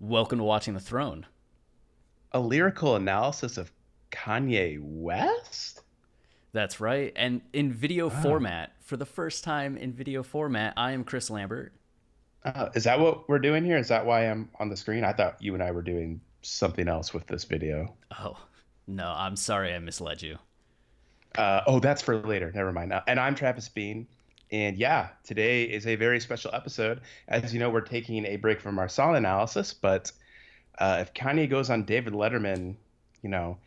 Welcome to Watching the Throne. A lyrical analysis of Kanye West? That's right. And in video Ah, format, for the first time in video format, I am Chris Lambert. is that what we're doing here? Is that why I'm on the screen? I thought you and I were doing something else with this video. Oh, no, I'm sorry I misled you. Oh, that's for later. Never mind. And I'm Travis Bean. And yeah, today is a very special episode. As you know, we're taking a break from our song analysis, but if Kanye goes on David Letterman, you know,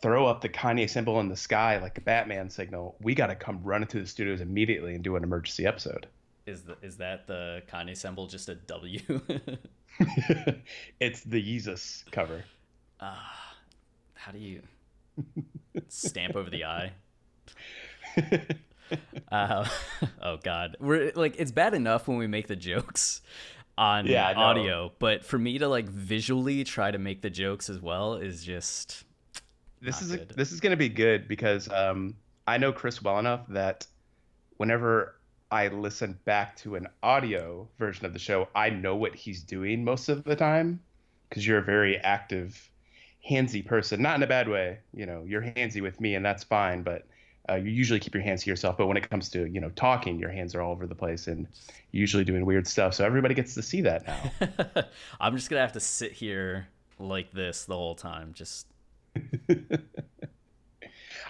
throw up the Kanye symbol in the sky like a Batman signal, we got to come running to the studios immediately and do an emergency episode. Is that the Kanye symbol just a W? It's the Yeezus cover. How do you stamp over the I? Uh, oh God, we're like it's bad enough when we make the jokes on Yeah, I know. audio, but for me to like visually try to make the jokes as well is just This not is good. this is going to be good because I know Chris well enough that whenever I listen back to an audio version of the show, I know what he's doing most of the time because you're a very active, handsy person. Not in a bad way. You know, you're handsy with me, and that's fine. But you usually keep your hands to yourself. But when it comes to talking, your hands are all over the place, and you're usually doing weird stuff. So everybody gets to see that now. I'm just gonna have to sit here like this the whole time. Just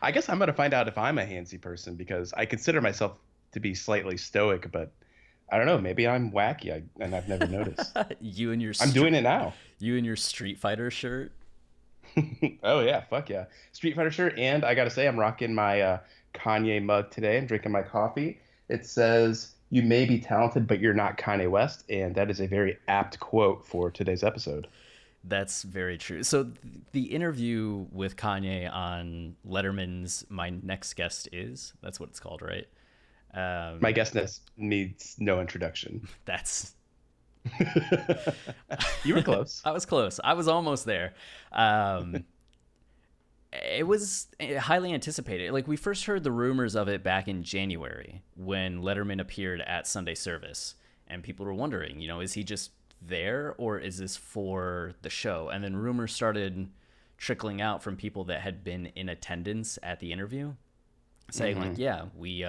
I guess I'm gonna find out if I'm a handsy person because I consider myself to be slightly stoic, but I don't know. Maybe I'm wacky, and I've never noticed. you and your I'm doing it now. you and your Street Fighter shirt. Oh yeah, fuck yeah. Street Fighter shirt, and I gotta say, I'm rocking my Kanye mug today. I'm drinking my coffee. It says, "You may be talented, but you're not Kanye West," and that is a very apt quote for today's episode. That's very true. So the interview with Kanye on Letterman's "My Next Guest Is" that's what it's called, right? My Um, guestness needs no introduction. that's You were close. I was close. I was almost there. Um, it was highly anticipated. Like we first heard the rumors of it back in January when Letterman appeared at Sunday service, and people were wondering, is he just there or is this for the show? And then rumors started trickling out from people that had been in attendance at the interview, saying like, Hmm. yeah, we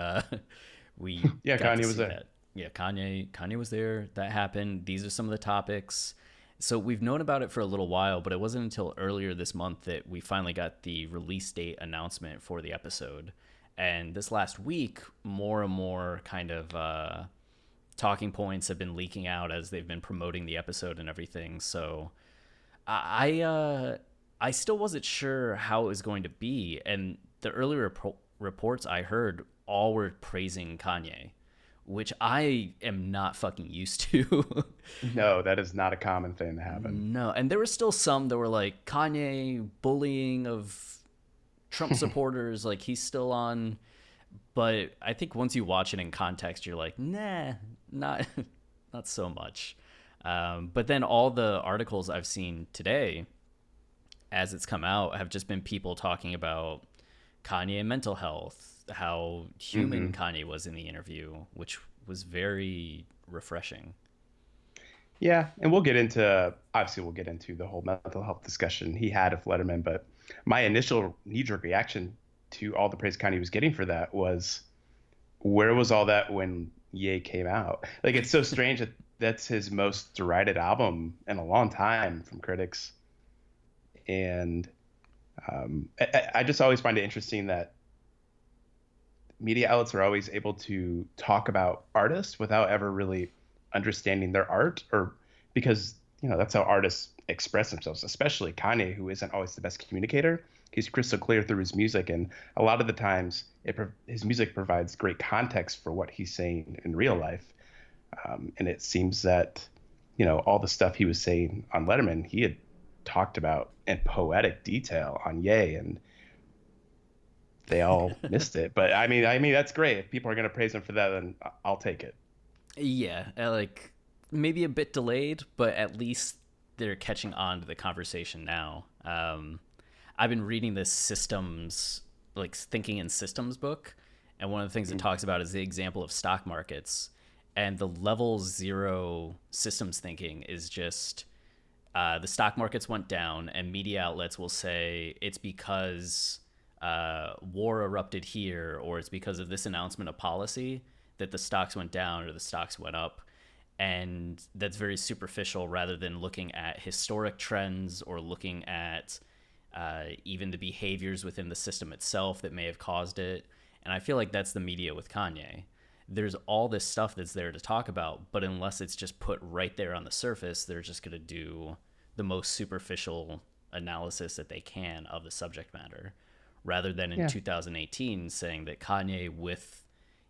we Yeah, got to Kanye was see there. that. Yeah, Kanye was there. That happened. These are some of the topics. So we've known about it for a little while, but it wasn't until earlier this month that we finally got the release date announcement for the episode. And this last week, more and more kind of talking points have been leaking out as they've been promoting the episode and everything. So I still wasn't sure how it was going to be, and the earlier reports I heard all were praising Kanye, which I am not fucking used to. No, that is not a common thing to happen. No, and there were still some that were like Kanye bullying of Trump supporters, like he's still on. But I think once you watch it in context, you're like, nah, not not so much. But then all the articles I've seen today, as it's come out, have just been people talking about Kanye and mental health, how human Hmm. Kanye was in the interview, which was very refreshing. Yeah, and we'll get into the whole mental health discussion he had of Letterman, but my initial knee-jerk reaction to all the praise Kanye was getting for that was, where was all that when Ye came out? Like, it's so strange that that's his most derided album in a long time from critics, and I just always find it interesting that media outlets are always able to talk about artists without ever really understanding their art, or because that's how artists express themselves, especially Kanye, who isn't always the best communicator. He's crystal clear through his music, and a lot of the times his music provides great context for what he's saying in real life. And it seems that all the stuff he was saying on Letterman, he had talked about in poetic detail on Ye, and they all missed it. But I mean that's great. If people are going to praise him for that, then I'll take it. Yeah, like maybe a bit delayed, but at least they're catching on to the conversation now. I've been reading this systems, like thinking in systems book, and one of the things it talks about is the example of stock markets, and the level zero systems thinking is just The stock markets went down, and media outlets will say it's because war erupted here, or it's because of this announcement of policy that the stocks went down or the stocks went up. And that's very superficial rather than looking at historic trends or looking at even the behaviors within the system itself that may have caused it. And I feel like that's the media with Kanye. There's all this stuff that's there to talk about, but unless it's just put right there on the surface, they're just going to do the most superficial analysis that they can of the subject matter, rather than in Yeah. 2018 saying that Kanye with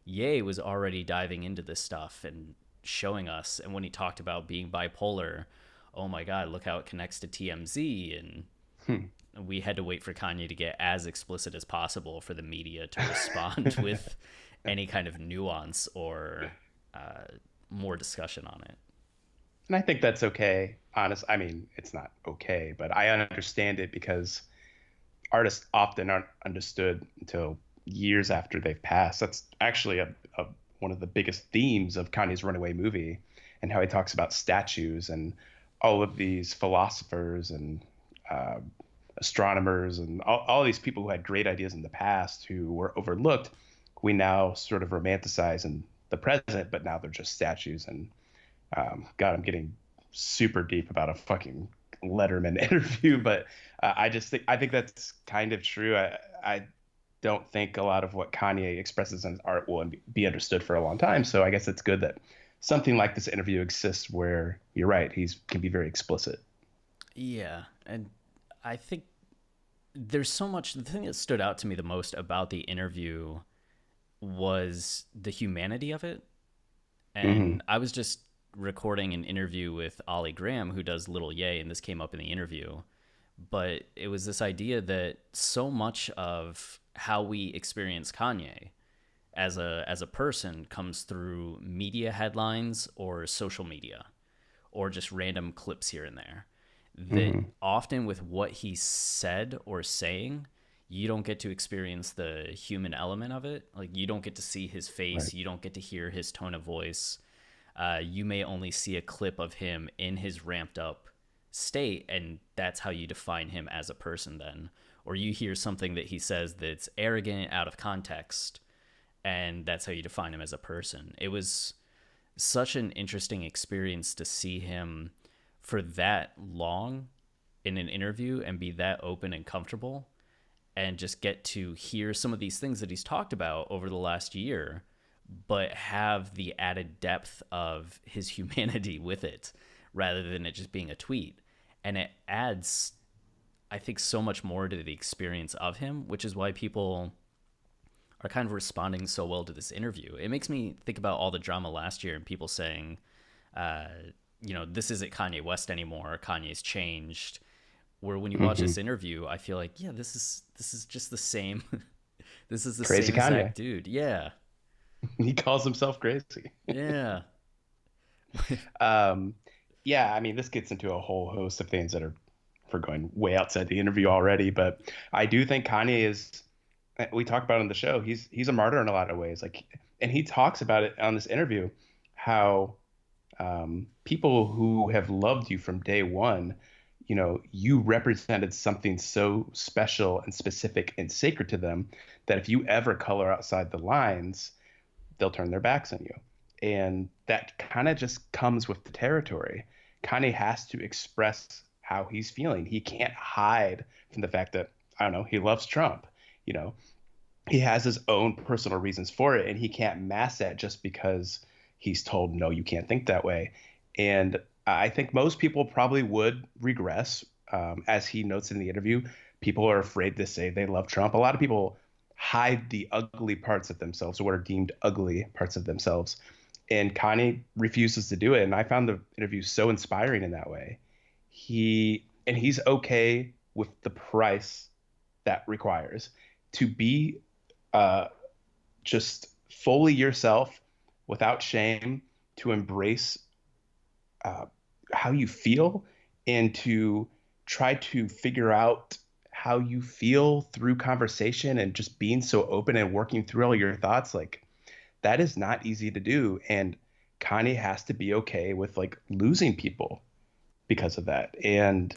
Ye was already diving into this stuff and showing us. And when he talked about being bipolar, oh my God, look how it connects to TMZ. And Hmm. we had to wait for Kanye to get as explicit as possible for the media to respond with any kind of nuance or uh, more discussion on it. And I think that's okay. Honest, I mean, it's not okay, but I understand it because artists often aren't understood until years after they've passed. That's actually one of the biggest themes of Kanye's Runaway movie, and how he talks about statues and all of these philosophers and uh, astronomers and all these people who had great ideas in the past who were overlooked. We now sort of romanticize in the present, but now they're just statues. And God, I'm getting super deep about a fucking Letterman interview, but I think that's kind of true. I don't think a lot of what Kanye expresses in his art will be understood for a long time. So I guess it's good that something like this interview exists where you're right, he's can be very explicit. Yeah. And I think there's so much. The thing that stood out to me the most about the interview was the humanity of it. Hmm. And I was just recording an interview with Ollie Graham, who does Little Ye, and this came up in the interview. But it was this idea that so much of how we experience Kanye as a person comes through media headlines or social media or just random clips here and there. That Hmm. often with what he said or saying, you don't get to experience the human element of it. Like you don't get to see his face, Right. you don't get to hear his tone of voice. You may only see a clip of him in his ramped up state, and that's how you define him as a person then. Or you hear something that he says that's arrogant, out of context, and that's how you define him as a person. It was such an interesting experience to see him for that long in an interview and be that open and comfortable and just get to hear some of these things that he's talked about over the last year, but have the added depth of his humanity with it rather than it just being a tweet. And it adds, I think, so much more to the experience of him, which is why people are kind of responding so well to this interview. It makes me think about all the drama last year and people saying, uh, this isn't Kanye West anymore. Kanye's changed. Where when you watch Hmm. this interview, I feel like, yeah, this is just the same. This is the Crazy same exact Kanye. dude. Yeah, He calls himself crazy. yeah, Um, yeah, I mean, this gets into a whole host of things that are for going way outside the interview already, but I do think Kanye is. We talk about it on the show. He's a martyr in a lot of ways. Like, and he talks about it on this interview, how people who have loved you from day one, you represented something so special and specific and sacred to them that if you ever color outside the lines, they'll turn their backs on you. And that kind of just comes with the territory. Kanye has to express how he's feeling. He can't hide from the fact that, I don't know, he loves Trump. You know, he has his own personal reasons for it, and he can't mask that just because he's told, no, you can't think that way. And I think most people probably would regress. As he notes in the interview, people are afraid to say they love Trump. A lot of people hide the ugly parts of themselves or what are deemed ugly parts of themselves. And Kanye refuses to do it. And I found the interview so inspiring in that way. He's okay with the price that requires to be uh, just fully yourself without shame, to embrace uh, how you feel and to try to figure out how you feel through conversation and just being so open and working through all your thoughts. Like, that is not easy to do. And Kanye has to be okay with like losing people. because of that. And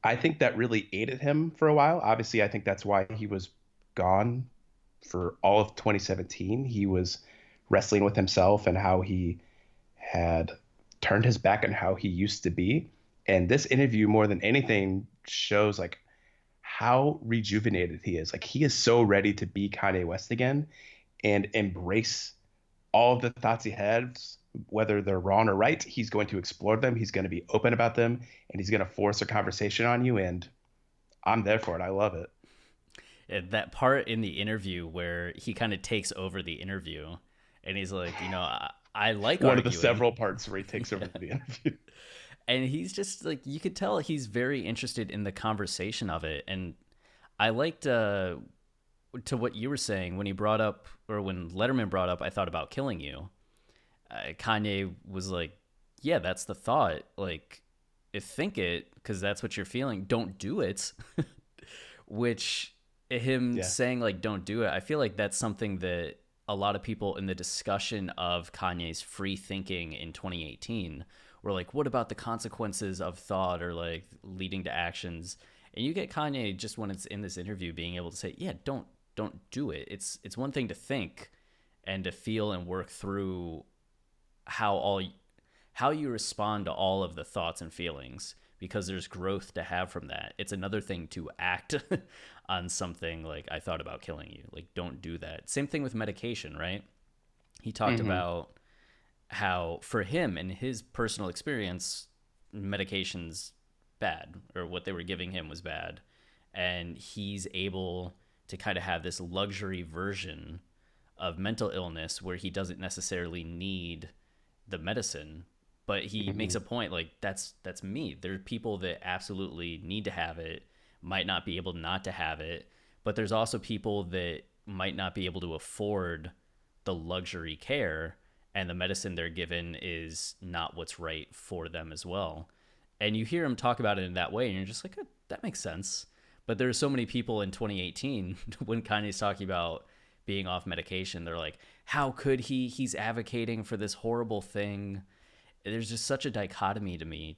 I think that really aided him for a while. Obviously, I think that's why he was gone for all of 2017. He was wrestling with himself and how he had turned his back on how he used to be. And this interview, more than anything, shows like how rejuvenated he is. Like he is so ready to be Kanye West again and embrace all of the thoughts he has, whether they're wrong or right. He's going to explore them. He's going to be open about them, and he's going to force a conversation on you. And I'm there for it. I love it. That part in the interview where he kind of takes over the interview and he's like, I like One of the arguing. several parts where he takes over the interview. And he's just like, you could tell he's very interested in the conversation of it. And I liked to what you were saying when he brought up, or when Letterman brought up, I thought about killing you. Kanye was like, yeah, that's the thought. Like, if think it, because that's what you're feeling. Don't do it. Which him Yeah. saying like, don't do it. I feel like that's something that a lot of people in the discussion of Kanye's free thinking in 2018 were like, what about the consequences of thought or like leading to actions? And you get Kanye just when it's in this interview being able to say, yeah, don't do it. It's one thing to think and to feel and work through how you respond to all of the thoughts and feelings, because there's growth to have from that. It's another thing to act on something like, I thought about killing you. Like, don't do that. Same thing with medication, right? He talked about how for him and his personal experience, medication's bad, or what they were giving him was bad. And he's able to kind of have this luxury version of mental illness where he doesn't necessarily need the medicine, but he makes a point like, that's me. There are people that absolutely need to have it, might not be able not to have it, but there's also people that might not be able to afford the luxury care, and the medicine they're given is not what's right for them as well. And you hear him talk about it in that way, and you're just like, oh, that makes sense. But there's so many people in 2018 when Kanye's talking about being off medication, they're like, how could he? He's advocating for this horrible thing. There's just such a dichotomy to me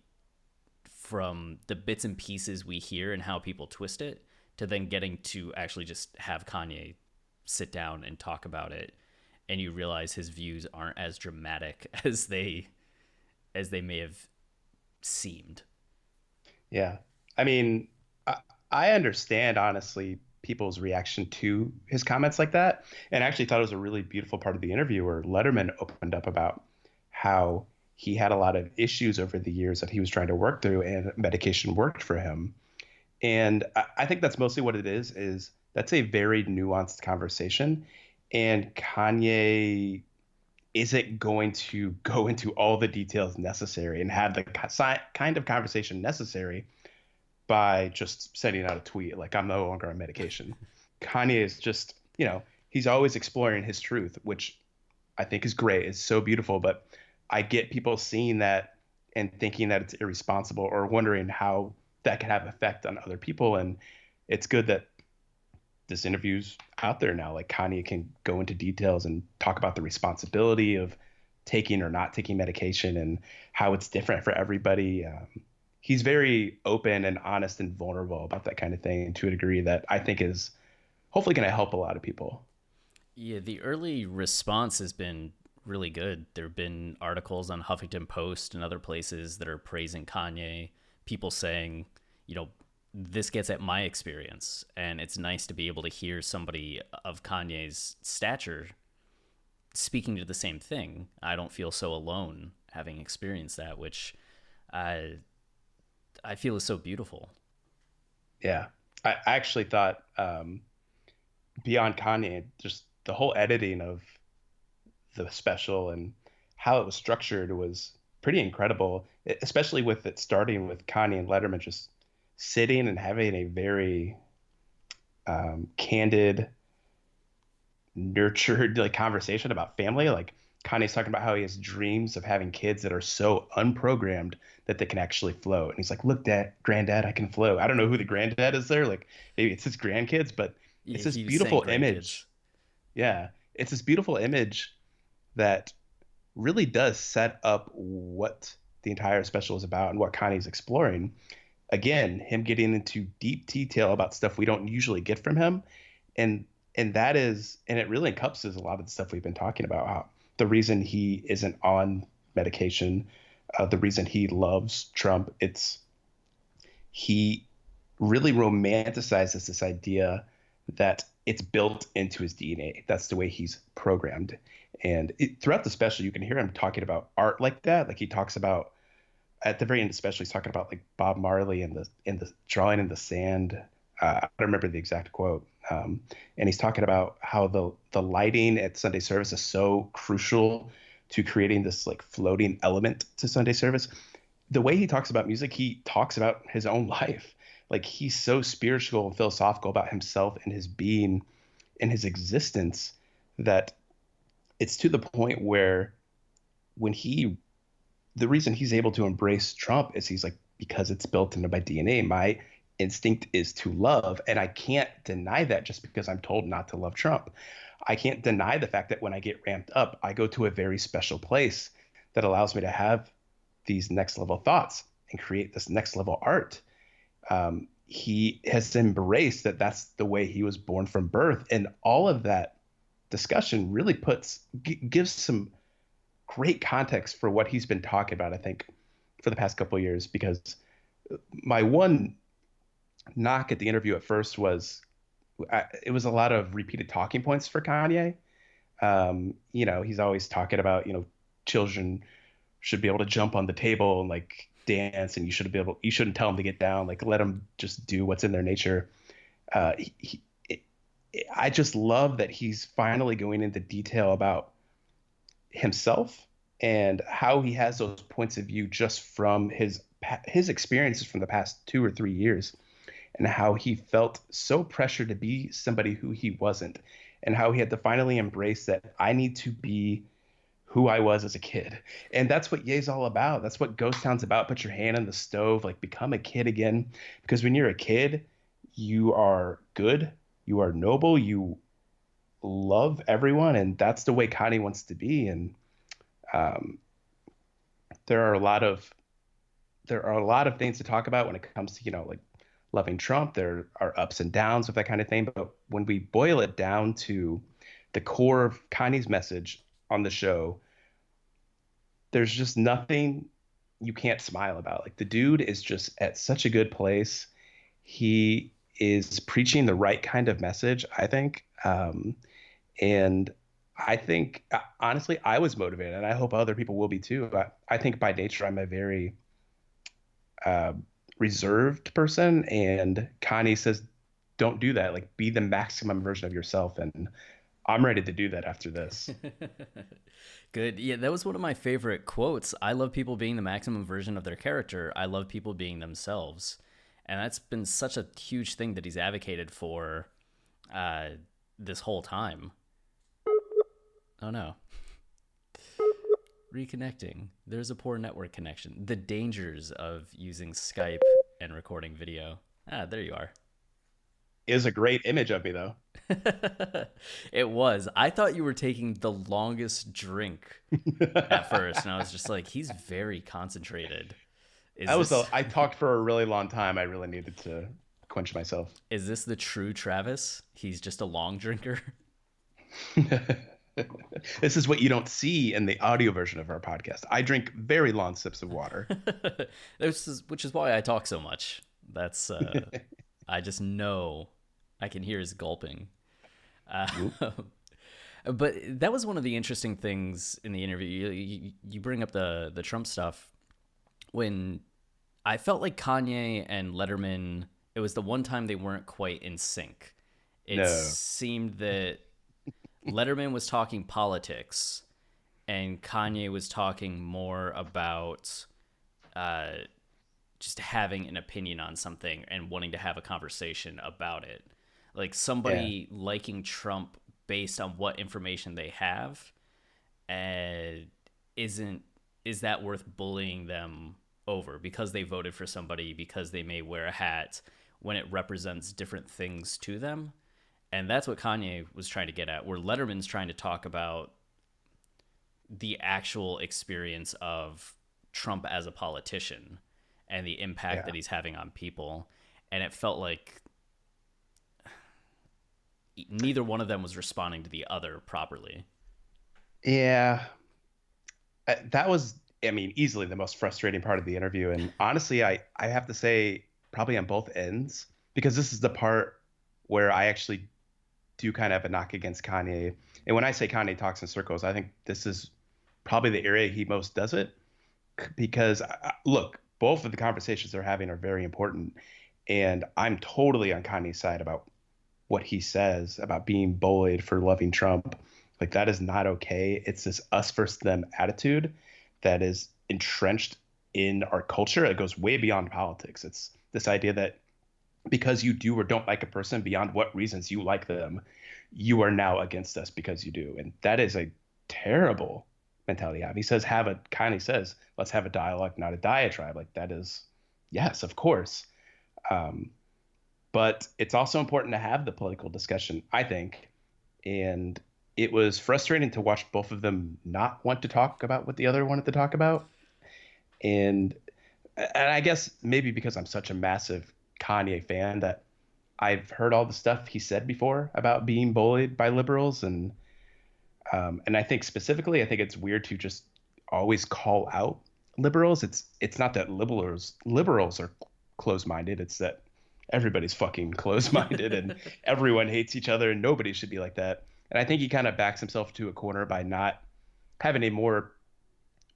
from the bits and pieces we hear and how people twist it, to then getting to actually just have Kanye sit down and talk about it, and you realize his views aren't as dramatic as they may have seemed. Yeah. I mean, I understand, honestly, people's reaction to his comments like that. And I actually thought it was a really beautiful part of the interview where Letterman opened up about how he had a lot of issues over the years that he was trying to work through, and medication worked for him. And I think that's mostly what it is that's a very nuanced conversation. And Kanye isn't going to go into all the details necessary and have the kind of conversation necessary by just sending out a tweet like, I'm no longer on medication. Kanye is just, he's always exploring his truth, which I think is great. It's so beautiful. But I get people seeing that and thinking that it's irresponsible, or wondering how that could have effect on other people. And it's good that this interview's out there now. Like, Kanye can go into details and talk about the responsibility of taking or not taking medication and how it's different for everybody. He's very open and honest and vulnerable about that kind of thing, to a degree that I think is hopefully going to help a lot of people. Yeah, the early response has been really good. There have been articles on Huffington Post and other places that are praising Kanye, people saying, this gets at my experience. And it's nice to be able to hear somebody of Kanye's stature speaking to the same thing. I don't feel so alone having experienced that, which I feel is so beautiful. Yeah. I actually thought, beyond Kanye, just the whole editing of the special and how it was structured was pretty incredible, especially with it starting with Kanye and Letterman just sitting and having a very candid, nurtured like conversation about family. Like, Kanye's talking about how he has dreams of having kids that are so unprogrammed that they can actually float. And he's like, look, Dad, Granddad, I can float. I don't know who the granddad is there. Like, maybe it's his grandkids, but it's Yeah, this he was saying beautiful grandkids. image. Yeah. It's this beautiful image that really does set up what the entire special is about and what Kanye's exploring. Again, him getting into deep detail about stuff we don't usually get from him, and that is, and it really encompasses a lot of the stuff we've been talking about. How the reason he isn't on medication, the reason he loves Trump, it's he really romanticizes this idea that it's built into his DNA. That's the way he's programmed. And throughout the special, you can hear him talking about art like that. Like he talks about at the very end, especially, he's talking about like Bob Marley and the drawing in the sand. I don't remember the exact quote. And he's talking about how the lighting at Sunday service is so crucial to creating this like floating element to Sunday service. The way he talks about music, he talks about his own life. Like he's so spiritual and philosophical about himself and his being and his existence that it's to the point where when the reason he's able to embrace Trump is he's like, because it's built into my DNA. My instinct is to love. And I can't deny that just because I'm told not to love Trump. I can't deny the fact that when I get ramped up, I go to a very special place that allows me to have these next level thoughts and create this next level art. He has embraced that that's the way he was born from birth. And all of that discussion really gives some great context for what he's been talking about, I think, for the past couple of years. Because my one knock at the interview at first was it was a lot of repeated talking points for Kanye. He's always talking about, children should be able to jump on the table and like dance, and you shouldn't tell them to get down, like let them just do what's in their nature. I just love that he's finally going into detail about himself and how he has those points of view just from his experiences from the past 2 or 3 years, and how he felt so pressured to be somebody who he wasn't, and how he had to finally embrace that I need to be who I was as a kid. And that's what Ye's all about. That's what Ghost Town's about. Put your hand on the stove, like become a kid again. Because when you're a kid, you are good, you are noble, you love everyone, and that's the way Kanye wants to be. And there are a lot of things to talk about when it comes to like loving Trump. There are ups and downs of that kind of thing, but when we boil it down to the core of Kanye's message on the show, there's just nothing you can't smile about. Like the dude is just at such a good place. He is preaching the right kind of message, I think. And I think, honestly, I was motivated, and I hope other people will be too. I think by nature, I'm a very reserved person, and Kanye says, don't do that. Like, be the maximum version of yourself. And I'm ready to do that after this. Good. Yeah, that was one of my favorite quotes. I love people being the maximum version of their character. I love people being themselves. And that's been such a huge thing that he's advocated for this whole time. Oh, no. Reconnecting. There's a poor network connection. The dangers of using Skype and recording video. Ah, there you are. Is a great image of me, though. It was. I thought you were taking the longest drink at first, and I was just like, he's very concentrated. I talked for a really long time. I really needed to quench myself. Is this the true Travis? He's just a long drinker? This is what you don't see in the audio version of our podcast. I drink very long sips of water. Which is why I talk so much. That's I just know I can hear his gulping. But that was one of the interesting things in the interview. You bring up the Trump stuff. When I felt like Kanye and Letterman, it was the one time they weren't quite in sync. It seemed that Letterman was talking politics and Kanye was talking more about just having an opinion on something and wanting to have a conversation about it. Like somebody liking Trump based on what information they have, is that worth bullying them over because they voted for somebody, because they may wear a hat when it represents different things to them? And that's what Kanye was trying to get at, where Letterman's trying to talk about the actual experience of Trump as a politician and the impact Yeah. that he's having on people. And it felt like neither one of them was responding to the other properly. Yeah. That was, I mean, easily the most frustrating part of the interview. And honestly, I have to say, probably on both ends, because this is the part where I actually do kind of have a knock against Kanye. And when I say Kanye talks in circles, I think this is probably the area he most does it. Because, look, both of the conversations they're having are very important. And I'm totally on Kanye's side about what he says about being bullied for loving Trump. Like, that is not okay. It's this us versus them attitude that is entrenched in our culture. It goes way beyond politics. It's this idea that because you do or don't like a person beyond what reasons you like them, you are now against us because you do. And that is a terrible mentality to have. He says, Kanye says, let's have a dialogue, not a diatribe. Like, that is, yes, of course. Um, but it's also important to have the political discussion, I think. And it was frustrating to watch both of them not want to talk about what the other wanted to talk about. And I guess maybe because I'm such a massive Kanye fan that I've heard all the stuff he said before about being bullied by liberals, and I think specifically, I think it's weird to just always call out liberals. It's not that liberals are closed-minded. It's that everybody's fucking closed-minded and everyone hates each other and nobody should be like that. And I think he kind of backs himself to a corner by not having a more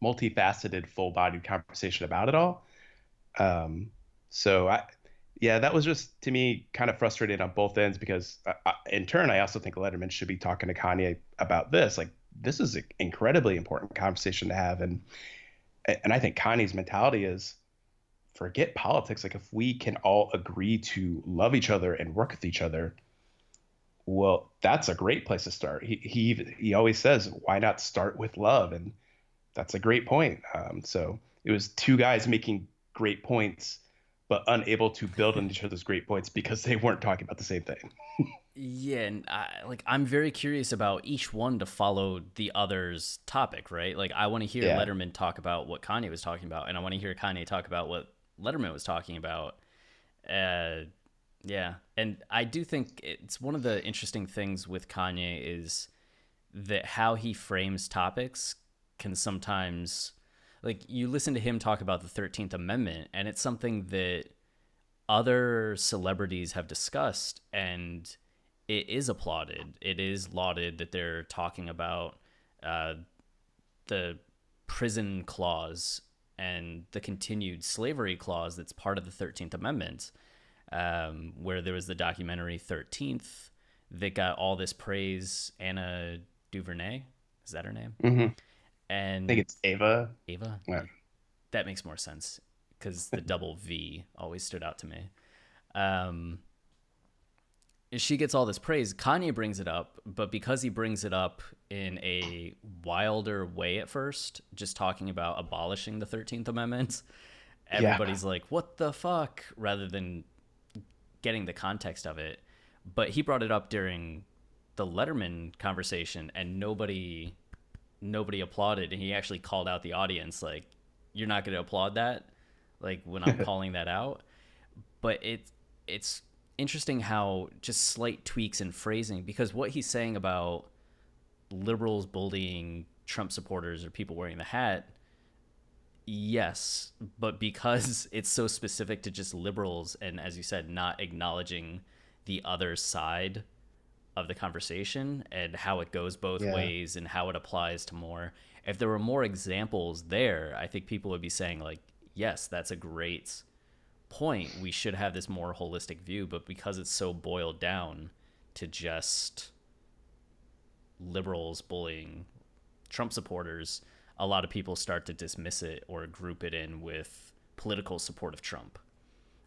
multifaceted, full-bodied conversation about it all. Um, so yeah, that was just to me kind of frustrating on both ends because in turn, I also think Letterman should be talking to Kanye about this. Like, this is an incredibly important conversation to have, and I think Kanye's mentality is forget politics. Like, if we can all agree to love each other and work with each other, well, that's a great place to start. He always says, why not start with love? And that's a great point. So it was two guys making great points, but unable to build on each other's great points because they weren't talking about the same thing. Yeah, and I'm very curious about each one to follow the other's topic, right? Like, I want to hear Yeah. Letterman talk about what Kanye was talking about, and I want to hear Kanye talk about what Letterman was talking about. Uh, yeah, and I do think it's one of the interesting things with Kanye is that how he frames topics can sometimes, like, you listen to him talk about the 13th Amendment, and it's something that other celebrities have discussed, and it is applauded. It is lauded that they're talking about uh, the prison clause and the continued slavery clause that's part of the 13th Amendment, where there was the documentary 13th that got all this praise. Anna DuVernay, is that her name? I think And it's Ava. Ava? Yeah. That makes more sense because the double V always stood out to me. Um, she gets all this praise. Kanye brings it up, but because he brings it up in a wilder way at first, just talking about abolishing the 13th Amendment, Yeah. everybody's like, what the fuck? Rather than getting the context of it. But he brought it up during the Letterman conversation, and nobody applauded, and he actually called out the audience like, you're not going to applaud that, like, when I'm calling that out. But it's interesting how just slight tweaks in phrasing, because what he's saying about liberals bullying Trump supporters or people wearing the hat, yes, but because it's so specific to just liberals, and as you said, not acknowledging the other side of the conversation and how it goes both Yeah. ways and how it applies to more. If there were more examples there, I think people would be saying like, yes, that's a great point. We should have this more holistic view, but because it's so boiled down to just liberals bullying Trump supporters, a lot of people start to dismiss it or group it in with political support of Trump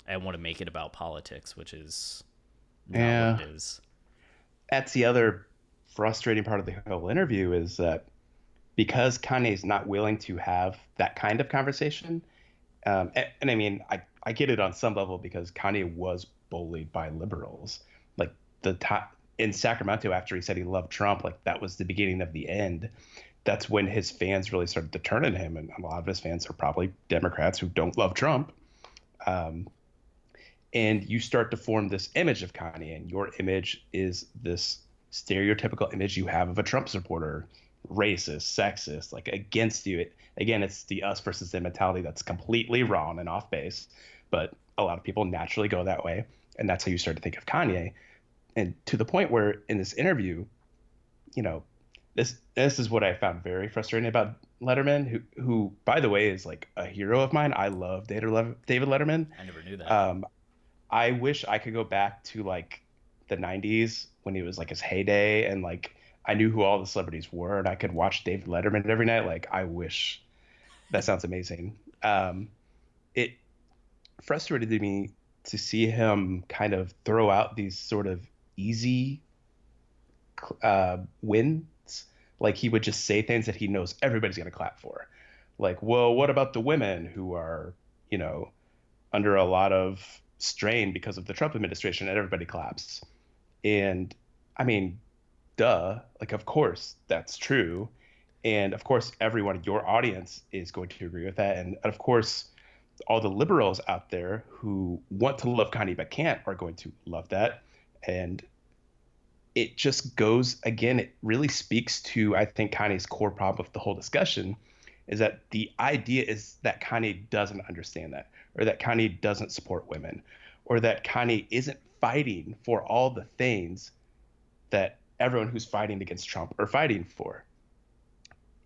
and want to make it about politics, which is not what Yeah. it is. That's the other frustrating part of the whole interview is that because Kanye's not willing to have that kind of conversation, and I mean, I get it on some level because Kanye was bullied by liberals. Like, the top in Sacramento after he said he loved Trump, like, that was the beginning of the end. that's when his fans really started to turn on him, and a lot of his fans are probably Democrats who don't love Trump. Um, and you start to form this image of Kanye, and your image is this stereotypical image you have of a Trump supporter, racist, sexist, like against you. Again, it's the us versus them mentality that's completely wrong and off base, but a lot of people naturally go that way, and that's how you start to think of Kanye. And to the point where in this interview, you know, this is what I found very frustrating about Letterman, who by the way is like a hero of mine. I love David Letterman. I never knew that. I wish I could go back to like the 90s when he was like his heyday, and like I knew who all the celebrities were, and I could watch David Letterman every night. Like I wish. That sounds amazing. It frustrated me to see him kind of throw out these sort of easy wins. Like he would just say things that he knows everybody's going to clap for. Like, well, what about the women who are, under a lot of strain because of the Trump administration, and everybody claps. And I mean, duh, like, of course that's true. And of course, everyone in your audience is going to agree with that. And of course, all the liberals out there who want to love Kanye but can't are going to love that. And it just goes, again, it really speaks to, I think, Kanye's core problem with the whole discussion is that the idea is that Kanye doesn't understand that, or that Kanye doesn't support women, or that Kanye isn't fighting for all the things that everyone who's fighting against Trump are fighting for.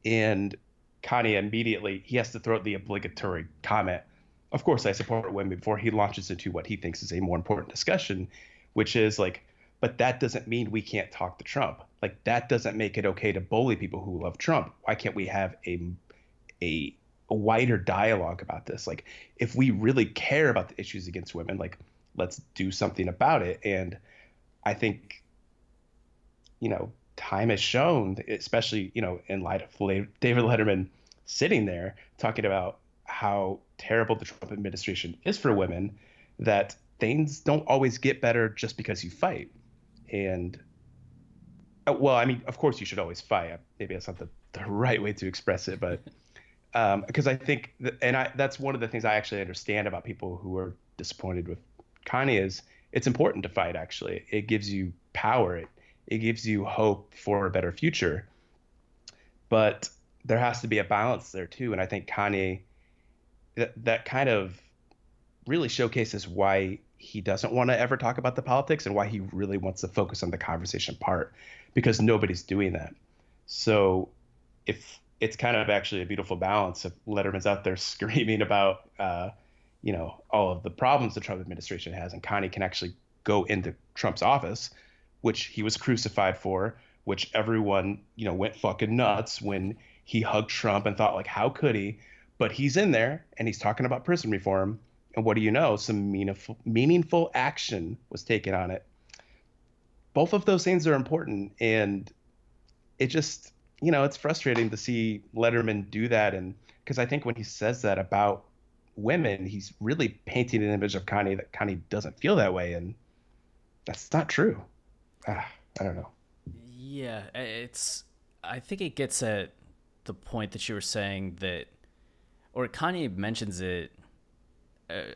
And Kanye immediately, he has to throw out the obligatory comment, of course I support women, before he launches into what he thinks is a more important discussion, which is like, but that doesn't mean we can't talk to Trump. Like, that doesn't make it okay to bully people who love Trump. Why can't we have a wider dialogue about this? Like, if we really care about the issues against women, like, let's do something about it. And I think, time has shown, especially, in light of David Letterman sitting there talking about how terrible the Trump administration is for women, that things don't always get better just because you fight. And well, I mean, of course you should always fight. Maybe that's not the right way to express it, but because I think that's one of the things I actually understand about people who are disappointed with Kanye is it's important to fight. Actually, it gives you power. It gives you hope for a better future. But there has to be a balance there too. And I think Kanye, that kind of really showcases why he doesn't want to ever talk about the politics and why he really wants to focus on the conversation part, because nobody's doing that. So if it's kind of actually a beautiful balance if Letterman's out there screaming about, all of the problems the Trump administration has, and Kanye can actually go into Trump's office, which he was crucified for, which everyone, went fucking nuts when he hugged Trump and thought, like, how could he? But he's in there and he's talking about prison reform. And what do you know? Some meaningful action was taken on it. Both of those things are important. And it just, it's frustrating to see Letterman do that. And because I think when he says that about women, he's really painting an image of Kanye that Kanye doesn't feel that way. And that's not true. I don't know. Yeah, I think it gets at the point that you were saying that, or Kanye mentions it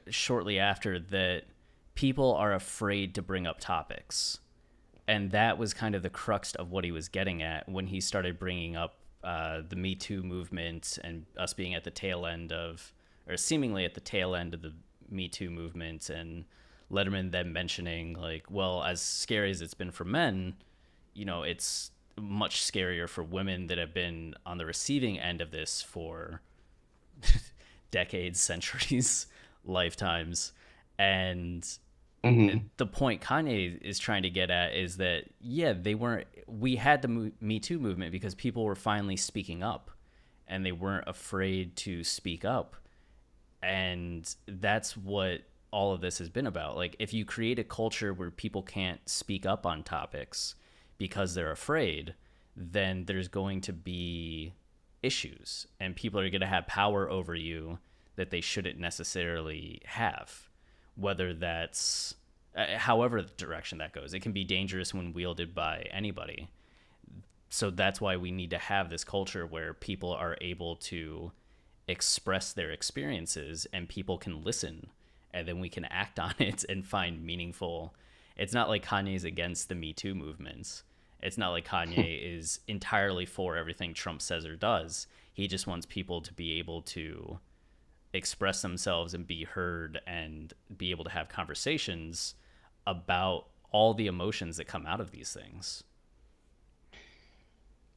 shortly after, that people are afraid to bring up topics. And that was kind of the crux of what he was getting at when he started bringing up the Me Too movement and us being at the tail end of, or seemingly at the tail end of the Me Too movement, and Letterman then mentioning, like, well, as scary as it's been for men, it's much scarier for women that have been on the receiving end of this for decades, centuries, lifetimes. And the point Kanye is trying to get at is that, yeah, we had the Me Too movement because people were finally speaking up and they weren't afraid to speak up. And that's what all of this has been about. Like, if you create a culture where people can't speak up on topics because they're afraid, then there's going to be issues and people are going to have power over you that they shouldn't necessarily have, whether that's however the direction that goes. It can be dangerous when wielded by anybody. So that's why we need to have this culture where people are able to express their experiences and people can listen, and then we can act on it and find meaningful. It's not like Kanye's against the Me Too movements. It's not like Kanye is entirely for everything Trump says or does. He just wants people to be able to express themselves and be heard and be able to have conversations about all the emotions that come out of these things.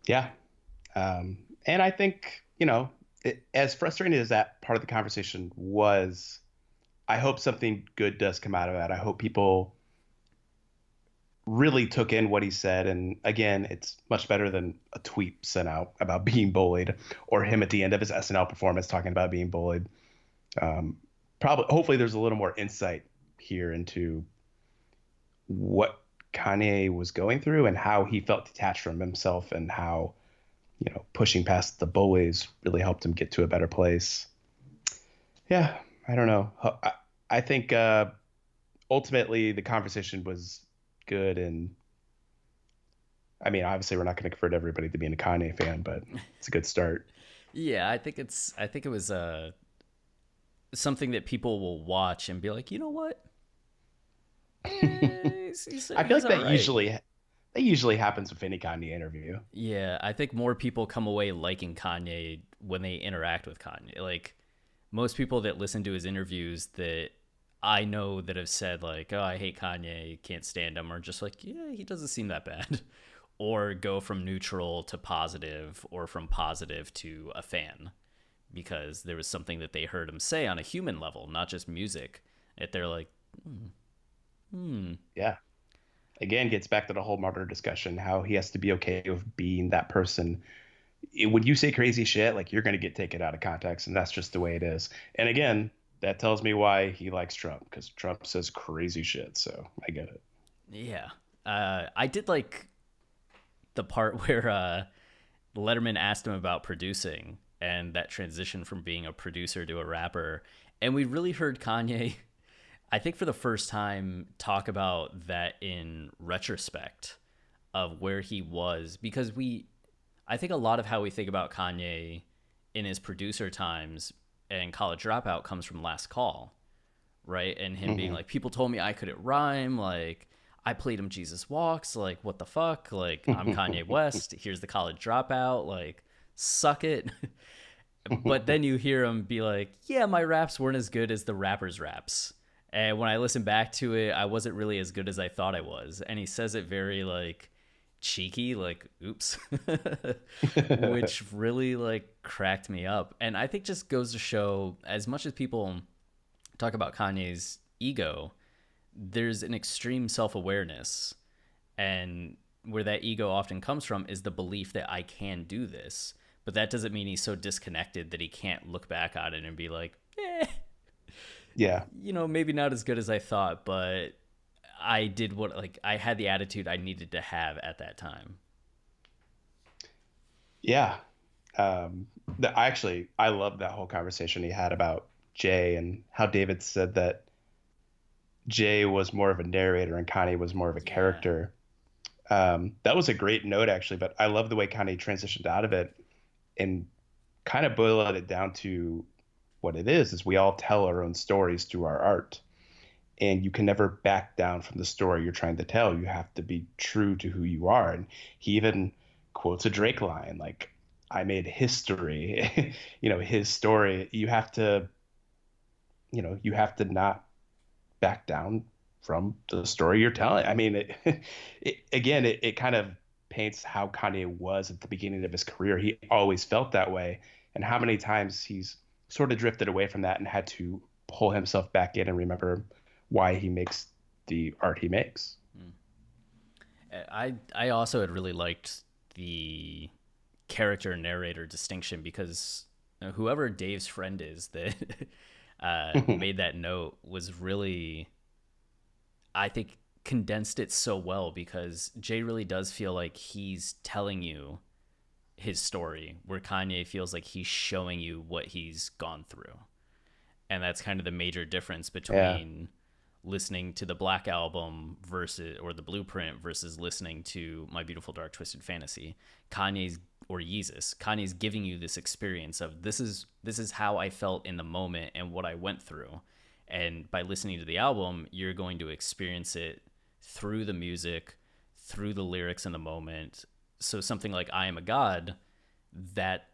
Yeah. And I think, as frustrating as that part of the conversation was, I hope something good does come out of that. I hope people really took in what he said. And again, it's much better than a tweet sent out about being bullied, or him at the end of his SNL performance talking about being bullied. Hopefully there's a little more insight here into what Kanye was going through and how he felt detached from himself, and how, pushing past the bullies really helped him get to a better place. Yeah, I don't know. I think ultimately the conversation was good. And I mean, obviously we're not going to convert everybody to being a Kanye fan, but it's a good start. Yeah, I think it was something that people will watch and be like, you know what? I feel like All right. that usually happens with any Kanye interview. Yeah, I think more people come away liking Kanye when they interact with Kanye. Like most people that listen to his interviews that I know that have said like, "Oh, I hate Kanye, can't stand him," are just like, "Yeah, he doesn't seem that bad," or go from neutral to positive, or from positive to a fan, because there was something that they heard him say on a human level, not just music. That they're like, hmm, Yeah. Again, gets back to the whole martyr discussion, how he has to be okay with being that person. When you say crazy shit, like, you're going to get taken out of context, and that's just the way it is. And again, that tells me why he likes Trump, because Trump says crazy shit. So I get it. yeah. I did like the part where Letterman asked him about producing and that transition from being a producer to a rapper. And we really heard Kanye, I think for the first time, talk about that in retrospect of where he was. Because I think a lot of how we think about Kanye in his producer times and College Dropout comes from Last Call, right? And him being Hmm. like, people told me I couldn't rhyme. Like, I played him Jesus Walks. Like, what the fuck? Like, I'm Kanye West. Here's the College Dropout. Like, suck it. But then you hear him be like, yeah, my raps weren't as good as the rappers' raps. And when I listen back to it, I wasn't really as good as I thought I was. And he says it very like cheeky, like, oops, which really like cracked me up. And I think just goes to show, as much as people talk about Kanye's ego, there's an extreme self awareness. And where that ego often comes from is the belief that I can do this. But that doesn't mean he's so disconnected that he can't look back at it and be like, eh, Yeah. maybe not as good as I thought, but I did what, like, I had the attitude I needed to have at that time. Yeah. Um, I love that whole conversation he had about Jay, and how David said that Jay was more of a narrator and Kanye was more of a Yeah. character. That was a great note, actually, but I love the way Kanye transitioned out of it and kind of boiled it down to what it is we all tell our own stories through our art. And you can never back down from the story you're trying to tell. You have to be true to who you are. And he even quotes a Drake line, like, I made history, his story. You have to not back down from the story you're telling. I mean, it kind of paints how Kanye was at the beginning of his career. He always felt that way, and how many times he's sort of drifted away from that and had to pull himself back in and remember why he makes the art he makes. I also had really liked the character narrator distinction, because whoever Dave's friend is that made that note was really, I think, condensed it so well, because Jay really does feel like he's telling you his story, where Kanye feels like he's showing you what he's gone through. And that's kind of the major difference Yeah. between listening to the Black Album versus or the Blueprint versus listening to My Beautiful Dark Twisted Fantasy. Kanye's or Kanye's giving you this experience of this is how I felt in the moment and what I went through. And by listening to the album, you're going to experience it through the music, through the lyrics in the moment. So something like I Am a God, that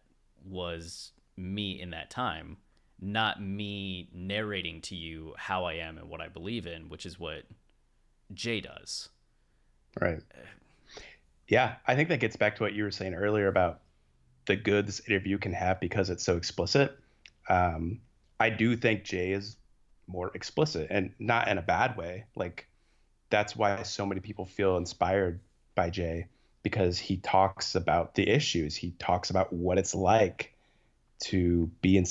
was me in that time, not me narrating to you how I am and what I believe in, which is what Jay does. Right. Yeah, I think that gets back to what you were saying earlier about the good this interview can have because it's so explicit. I do think Jay is more explicit, and not in a bad way. Like, that's why so many people feel inspired by Jay, because he talks about the issues. He talks about what it's like to be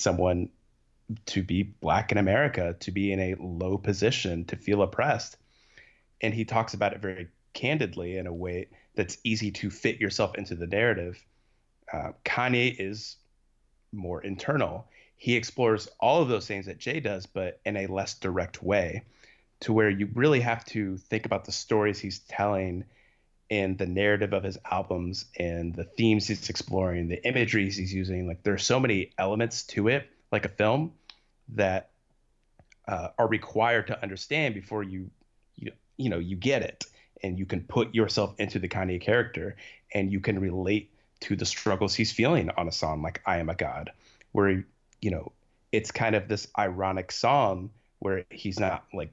to be Black in America, to be in a low position, to feel oppressed. And he talks about it very candidly in a way that's easy to fit yourself into the narrative. Kanye is more internal. He explores all of those things that Jay does, but in a less direct way, to where you really have to think about the stories he's telling and the narrative of his albums and the themes he's exploring, the imageries he's using. Like, there's so many elements to it, like a film, that are required to understand before you get it, and you can put yourself into the Kanye character, and you can relate to the struggles he's feeling on a song like I Am a God, where it's kind of this ironic song where he's not like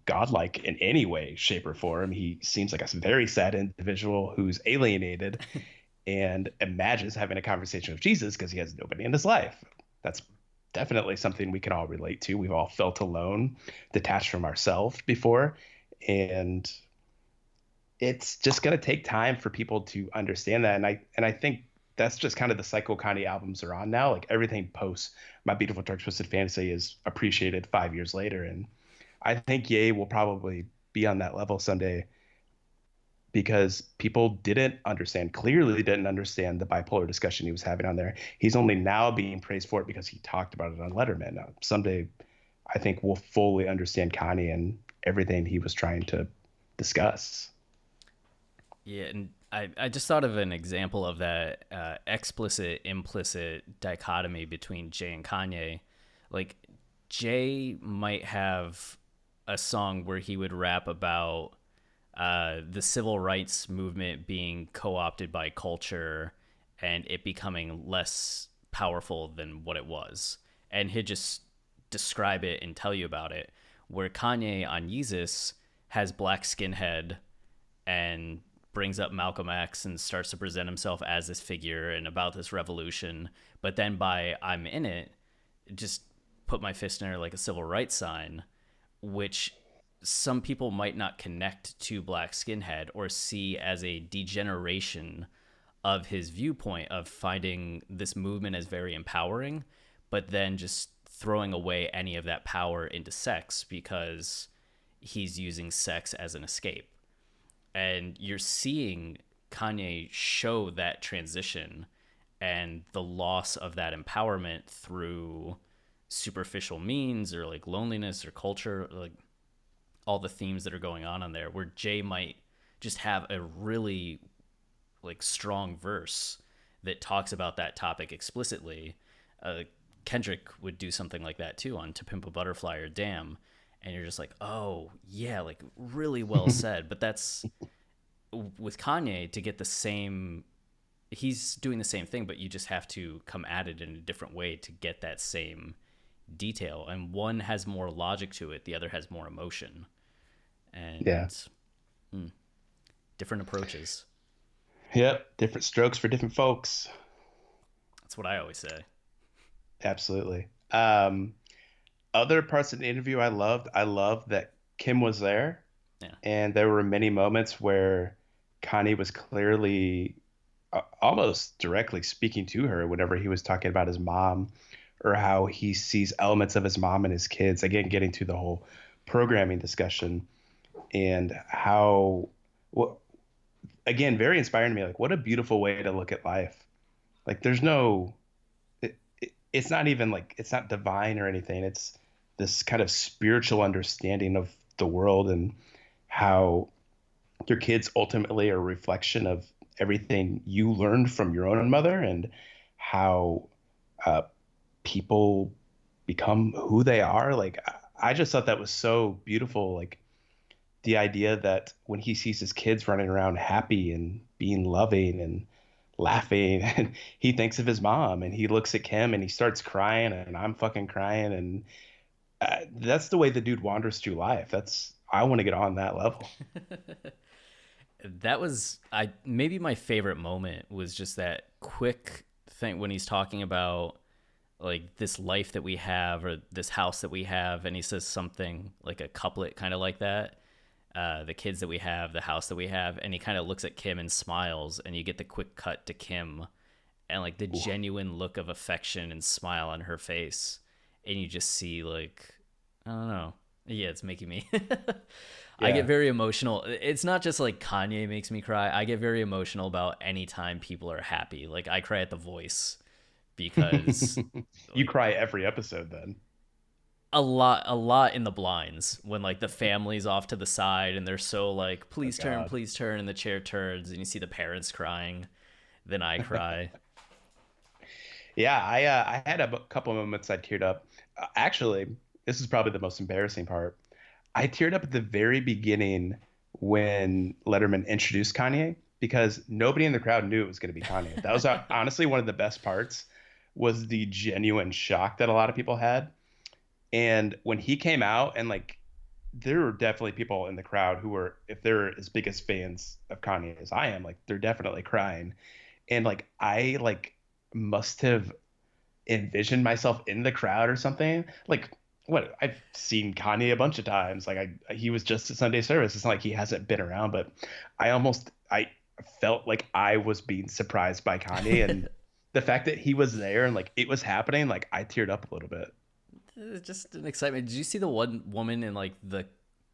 godlike in any way, shape, or form. He seems like a very sad individual who's alienated and imagines having a conversation with Jesus because he has nobody in his life. That's definitely something we can all relate to. We've all felt alone, detached from ourselves before. And it's just going to take time for people to understand that. And I think that's just kind of the cycle Kanye albums are on now. Like, everything post My Beautiful Dark Twisted Fantasy is appreciated 5 years later. And I think Ye will probably be on that level someday, because people clearly didn't understand the bipolar discussion he was having on there. He's only now being praised for it because he talked about it on Letterman. Now, someday, I think we'll fully understand Kanye and everything he was trying to discuss. Yeah, and I just thought of an example of that explicit implicit dichotomy between Jay and Kanye. Like, Jay might have a song where he would rap about the civil rights movement being co-opted by culture and it becoming less powerful than what it was, and he'd just describe it and tell you about it. Where Kanye on Yeezus has black skinhead and brings up Malcolm X and starts to present himself as this figure and about this revolution, but then by I'm in it, just put my fist in there like a civil rights sign, which some people might not connect to black skinhead or see as a degeneration of his viewpoint of finding this movement as very empowering, but then just throwing away any of that power into sex because he's using sex as an escape. And you're seeing Kanye show that transition and the loss of that empowerment through superficial means or like loneliness or culture, like all the themes that are going on there, where Jay might just have a really like strong verse that talks about that topic explicitly. Kendrick would do something like that too on To Pimp a Butterfly or Damn. And you're just like, oh yeah, like really well said. But that's with Kanye to get the same, he's doing the same thing, but you just have to come at it in a different way to get that same detail. And one has more logic to it, the other has more emotion. And Yeah. Different approaches. Yep. Different strokes for different folks. That's what I always say. Absolutely. Other parts of the interview I loved that Kim was there. Yeah. And there were many moments where Kanye was clearly almost directly speaking to her whenever he was talking about his mom, or how he sees elements of his mom and his kids. Again, getting to the whole programming discussion, and how, well, again, very inspiring to me. Like, what a beautiful way to look at life. Like, there's no, it's not even like, it's not divine or anything. this kind of spiritual understanding of the world, and how your kids ultimately are a reflection of everything you learned from your own mother, and how uh, people become who they are. Like I just thought that was so beautiful. Like the idea that when he sees his kids running around happy and being loving and laughing, and he thinks of his mom, and he looks at Kim and he starts crying, and I'm fucking crying. And that's the way the dude wanders through life. That's, I want to get on that level. That was I maybe my favorite moment was just that quick thing when he's talking about like this life that we have or this house that we have, and he says something like a couplet kind of like that. The kids that we have, the house that we have, and he kind of looks at Kim and smiles, and you get the quick cut to Kim and like the Ooh, genuine look of affection and smile on her face, and you just see like I don't know, yeah, it's making me. I get yeah. very emotional. It's not just like Kanye makes me cry. I get very emotional about any time people are happy. Like I cry at The Voice because You like cry every episode then. a lot in the blinds when like the family's off to the side and they're so like Oh God. please turn, and the chair turns and you see the parents crying, then I cry. Yeah, I had a couple of moments I teared up. Actually, this is probably the most embarrassing part. I teared up at the very beginning when Letterman introduced Kanye, because nobody in the crowd knew it was going to be Kanye. That was honestly one of the best parts, was the genuine shock that a lot of people had. And when he came out, and like there were definitely people in the crowd who were, if they're as big as fans of Kanye as I am, like they're definitely crying. And like I like must have envisioned myself in the crowd or something. Like what, I've seen Kanye a bunch of times. Like he was just at Sunday service. It's not like he hasn't been around, but I felt like I was being surprised by Kanye, and the fact that he was there and like it was happening, like I teared up a little bit. It's just an excitement. Did you see the one woman in like the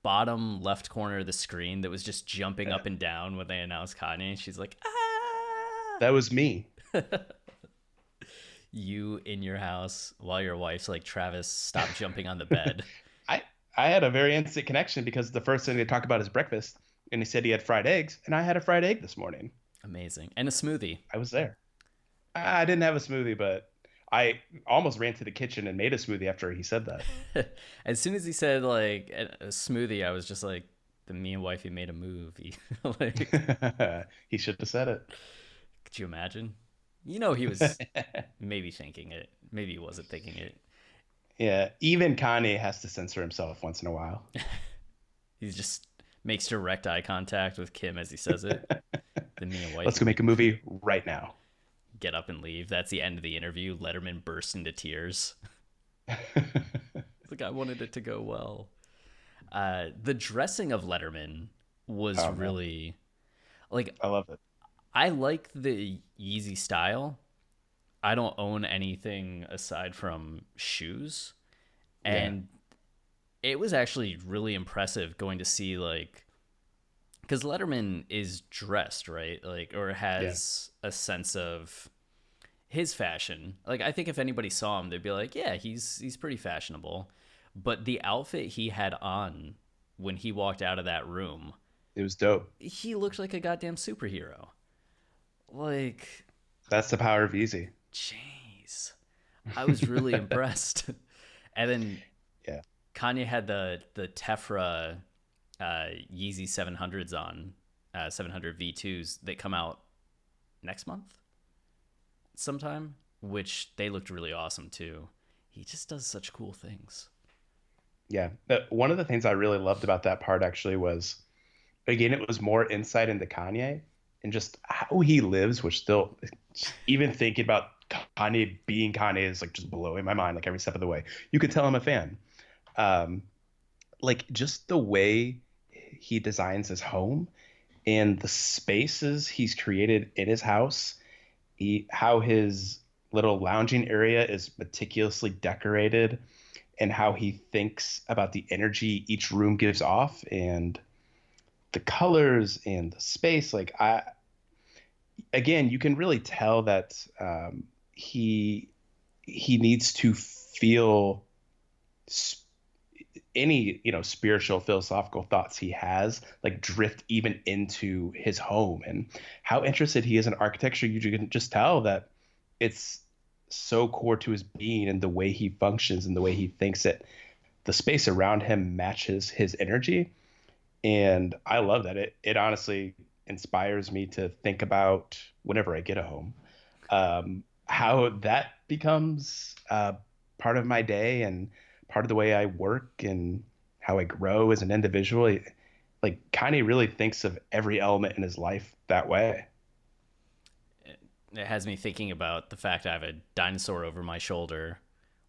bottom left corner of the screen that was just jumping Yeah. up and down when they announced Kanye? She's like, ah. That was me. You in your house while your wife's like, Travis, stop jumping on the bed. I I had a very instant connection, because the first thing they talked about is breakfast, and he said he had fried eggs, and I had a fried egg this morning. Amazing. And a smoothie. I was there. I didn't have a smoothie, but I almost ran to the kitchen and made a smoothie after he said that. As soon as he said like a smoothie, I was just like, the me and wifey made a movie. Like, He should have said it. could you imagine? You know, he was maybe thinking it. Maybe he wasn't thinking it. Yeah, even Kanye has to censor himself once in a while. He just makes direct eye contact with Kim as he says it. The me and Let's wifey go make a movie right now. get up and leave. That's the end of the interview. Letterman bursts into tears. Like, I wanted it to go well. The dressing of Letterman was Oh man, really like I love it. I like the Yeezy style. I don't own anything aside from shoes, Yeah, and it was actually really impressive going to see like because Letterman is dressed right, like or yeah. has a sense of his fashion. Like I think if anybody saw him, they'd be like, yeah, he's pretty fashionable. But the outfit he had on when he walked out of that room, It was dope. he looked like a goddamn superhero. Like, That's the power of easy. jeez, I was really impressed. And then Yeah. Kanye had the Tefra Yeezy 700s on, 700 V2s that come out next month sometime, which they looked really awesome too. He just does such cool things. Yeah. One of the things I really loved about that part actually was, again, it was more insight into Kanye and just how he lives, which still, even thinking about Kanye being Kanye is like just blowing my mind, like every step of the way. You could tell I'm a fan. Um, like just the way he designs his home and the spaces he's created in his house, how his little lounging area is meticulously decorated, and how he thinks about the energy each room gives off, and the colors and the space. Like I, again, you can really tell that he needs to feel any, spiritual philosophical thoughts he has like drift even into his home, and how interested he is in architecture. You can just tell that it's so core to his being and the way he functions and the way he thinks it. The space around him matches his energy. And I love that. It honestly inspires me to think about whenever I get a home, how that becomes part of my day and part of the way I work and how I grow as an individual. Like Kanye really thinks of every element in his life that way. It has me thinking about the fact I have a dinosaur over my shoulder.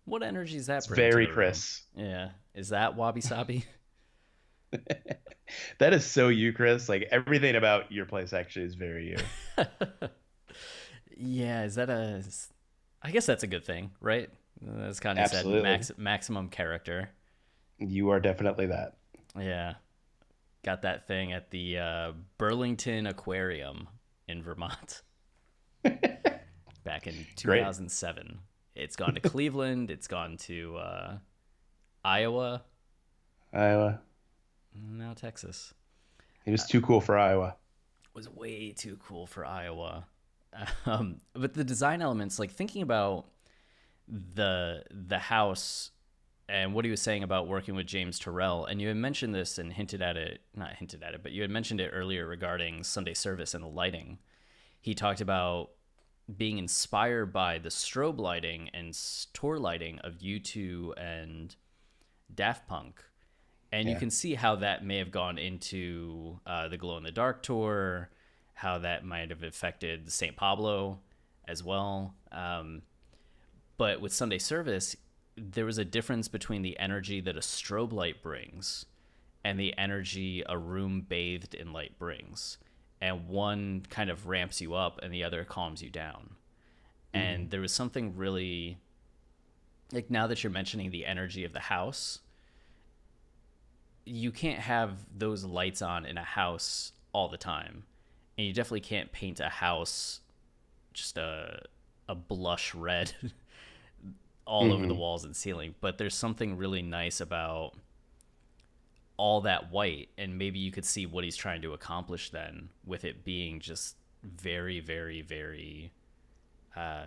What energy does that It's bring to very the room? Chris. Yeah. Is that wabi sabi? That is so you, Chris. Like everything about your place actually is very you. Yeah, is that a. I guess that's a good thing, right? As Kanye said, Absolutely. maximum character. You are definitely that. Yeah. Got that thing at the Burlington Aquarium in Vermont back in Great. 2007. It's gone to Cleveland. It's gone to Iowa. Iowa. Now Texas. He was too cool for Iowa. Was way too cool for Iowa. But the design elements, like thinking about the house and what he was saying about working with James Turrell, and you had mentioned this and hinted at it, not hinted at it, but you had mentioned it earlier regarding Sunday service and the lighting. He talked about being inspired by the strobe lighting and tour lighting of U2 and Daft Punk. And you Yeah. can see how that may have gone into the Glow in the Dark tour, how that might have affected St. Pablo as well. But with Sunday service, there was a difference between the energy that a strobe light brings and the energy a room bathed in light brings. And one kind of ramps you up and the other calms you down. Hmm. And there was something really, like now that you're mentioning the energy of the house, you can't have those lights on in a house all the time. And you definitely can't paint a house just a blush red all over the Hmm. walls and ceiling. But there's something really nice about all that white, and maybe you could see what he's trying to accomplish then with it being just very, very, very uh,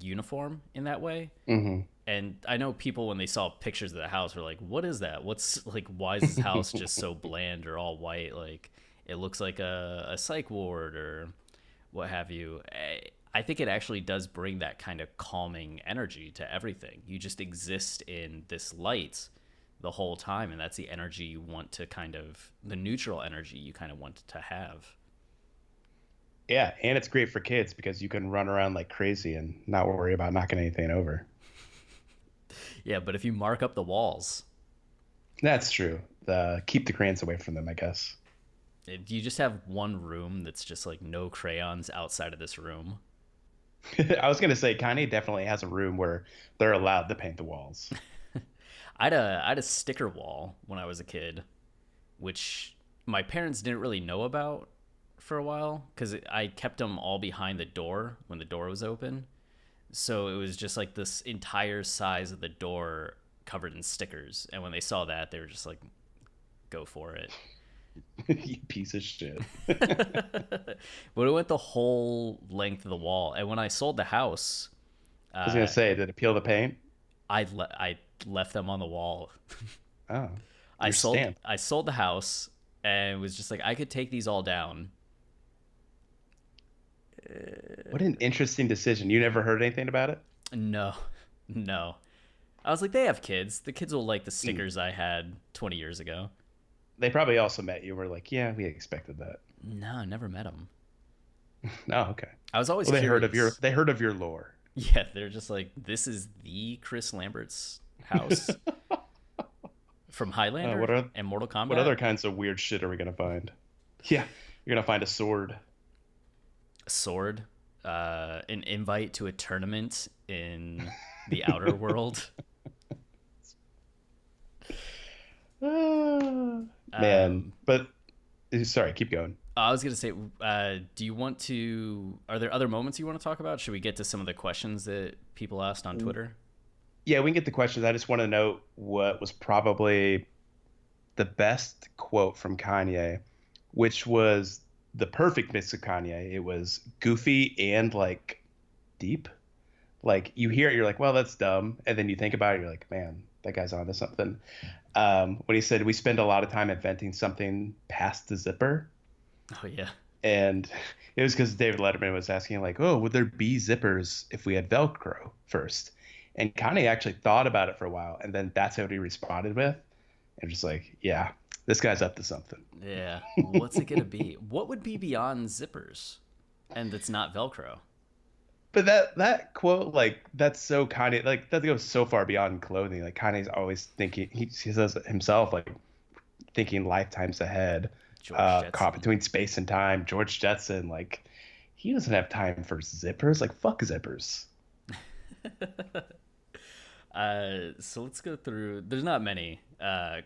uniform in that way. Hmm. And I know people when they saw pictures of the house were like, "What is that? What's like? Why is this house just so bland or all white? Like it looks like a psych ward or what have you." I think it actually does bring that kind of calming energy to everything. You just exist in this light the whole time, and that's the energy you want to kind of the neutral energy you kind of want to have. Yeah, and it's great for kids because you can run around like crazy and not worry about knocking anything over. Yeah, but if you mark up the walls, That's true. The keep the crayons away from them, I guess. you just have one room that's just like no crayons outside of this room. I was gonna say Kanye definitely has a room where they're allowed to paint the walls. I had a sticker wall when I was a kid, which my parents didn't really know about for a while because I kept them all behind the door when the door was open. So it was just like this entire size of the door covered in stickers. And when they saw that, they were just like, "Go for it." You piece of shit. But it went the whole length of the wall. And when I sold the house, I was gonna uh, say, did it peel the paint? I left them on the wall. Oh, I your sold stamp. I sold the house and was just like I could take these all down. What an interesting decision. You never heard anything about it? No, no. I was like, they have kids. The kids will like the Mm. stickers I had 20 years ago. They probably also met you. Were like, yeah, we expected that. No, I never met them. Oh, okay. I was always Well, curious. they heard of your lore. Yeah, they're just like, this is the Chris Lambert's house from Uh, Highlander what are and Mortal what Kombat. other kinds of weird shit are we gonna find? Yeah, you're gonna find a sword. A sword, an invite to a tournament in the outer world. Ah, man, Um, but sorry, keep going. I was gonna say, do you want to? Are there other moments you want to talk about? Should we get to some of the questions that people asked on Twitter? Yeah, we can get the questions. I just want to note what was probably the best quote from Kanye, which was the perfect mix of Kanye. It was goofy and like deep. Like you hear it, you're like, well, that's dumb. And then you think about it, you're like, man, that guy's onto something. When he said, we spend a lot of time inventing something past the zipper. Oh yeah. And it was because David Letterman was asking, like, oh, would there be zippers if we had Velcro first? And Kanye actually thought about it for a while. And then that's what he responded with. And just like, yeah, this guy's up to something. Yeah. What's it gonna be? What would be beyond zippers? And it's not Velcro. But that quote, like, that's so Kanye, like, that goes so far beyond clothing. Like, Kanye's always thinking, he says it himself, like, thinking lifetimes ahead, George caught Jetson. between space and time. George Jetson, like, he doesn't have time for zippers. Like, fuck zippers. So let's go through. There's not many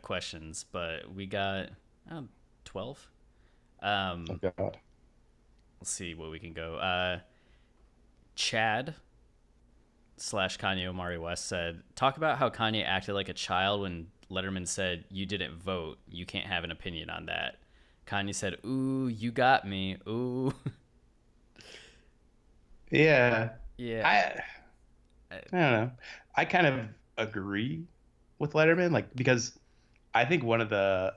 questions, but we got 12. Oh, God. Let's see what we can go. Chad slash Kanye Omari West said, talk about how Kanye acted like a child when Letterman said, you didn't vote. You can't have an opinion on that. Kanye said, ooh, you got me. Ooh. Yeah. Yeah. I don't know. I kind of agree with Letterman, like, because I think one of the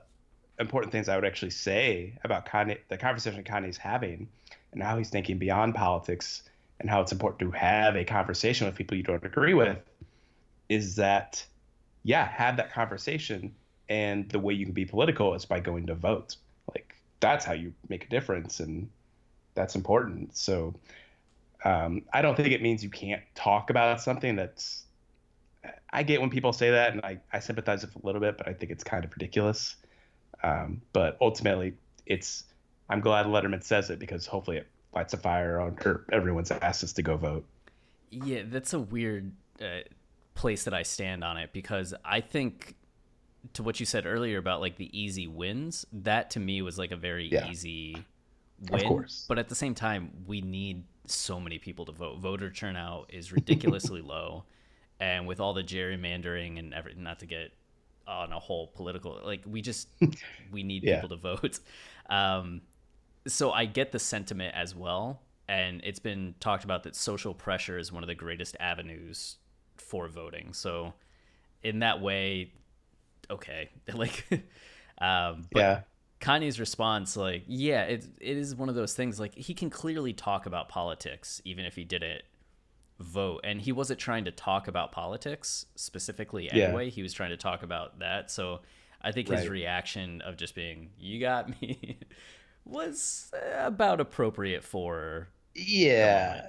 important things I would actually say about Kanye, the conversation Kanye's having, and how he's thinking beyond politics, and how it's important to have a conversation with people you don't agree with, is that, yeah, have that conversation. And the way you can be political is by going to vote. Like, that's how you make a difference. And that's important. So I don't think it means you can't talk about something that's, I get when people say that, and I sympathize with it a little bit, but I think it's kind of ridiculous. But ultimately, I'm glad Letterman says it because hopefully it lights a fire on everyone's asses to go vote. Yeah, that's a weird place that I stand on it because I think to what you said earlier about like the easy wins, that to me was like a very Yeah, easy of win. course. But at the same time, we need so many people to vote. Voter turnout is ridiculously low. And with all the gerrymandering and everything, not to get on a whole political, like we need Yeah. people to vote. Um, so I get the sentiment as well. And it's been talked about that social pressure is one of the greatest avenues for voting. So in that way, okay, like, but Yeah. Kanye's response, like, yeah, it is one of those things. Like, he can clearly talk about politics, even if he didn't vote. And he wasn't trying to talk about politics specifically Yeah. anyway. He was trying to talk about that. So I think his Right. reaction of just being, you got me, was about appropriate for the moment. Yeah.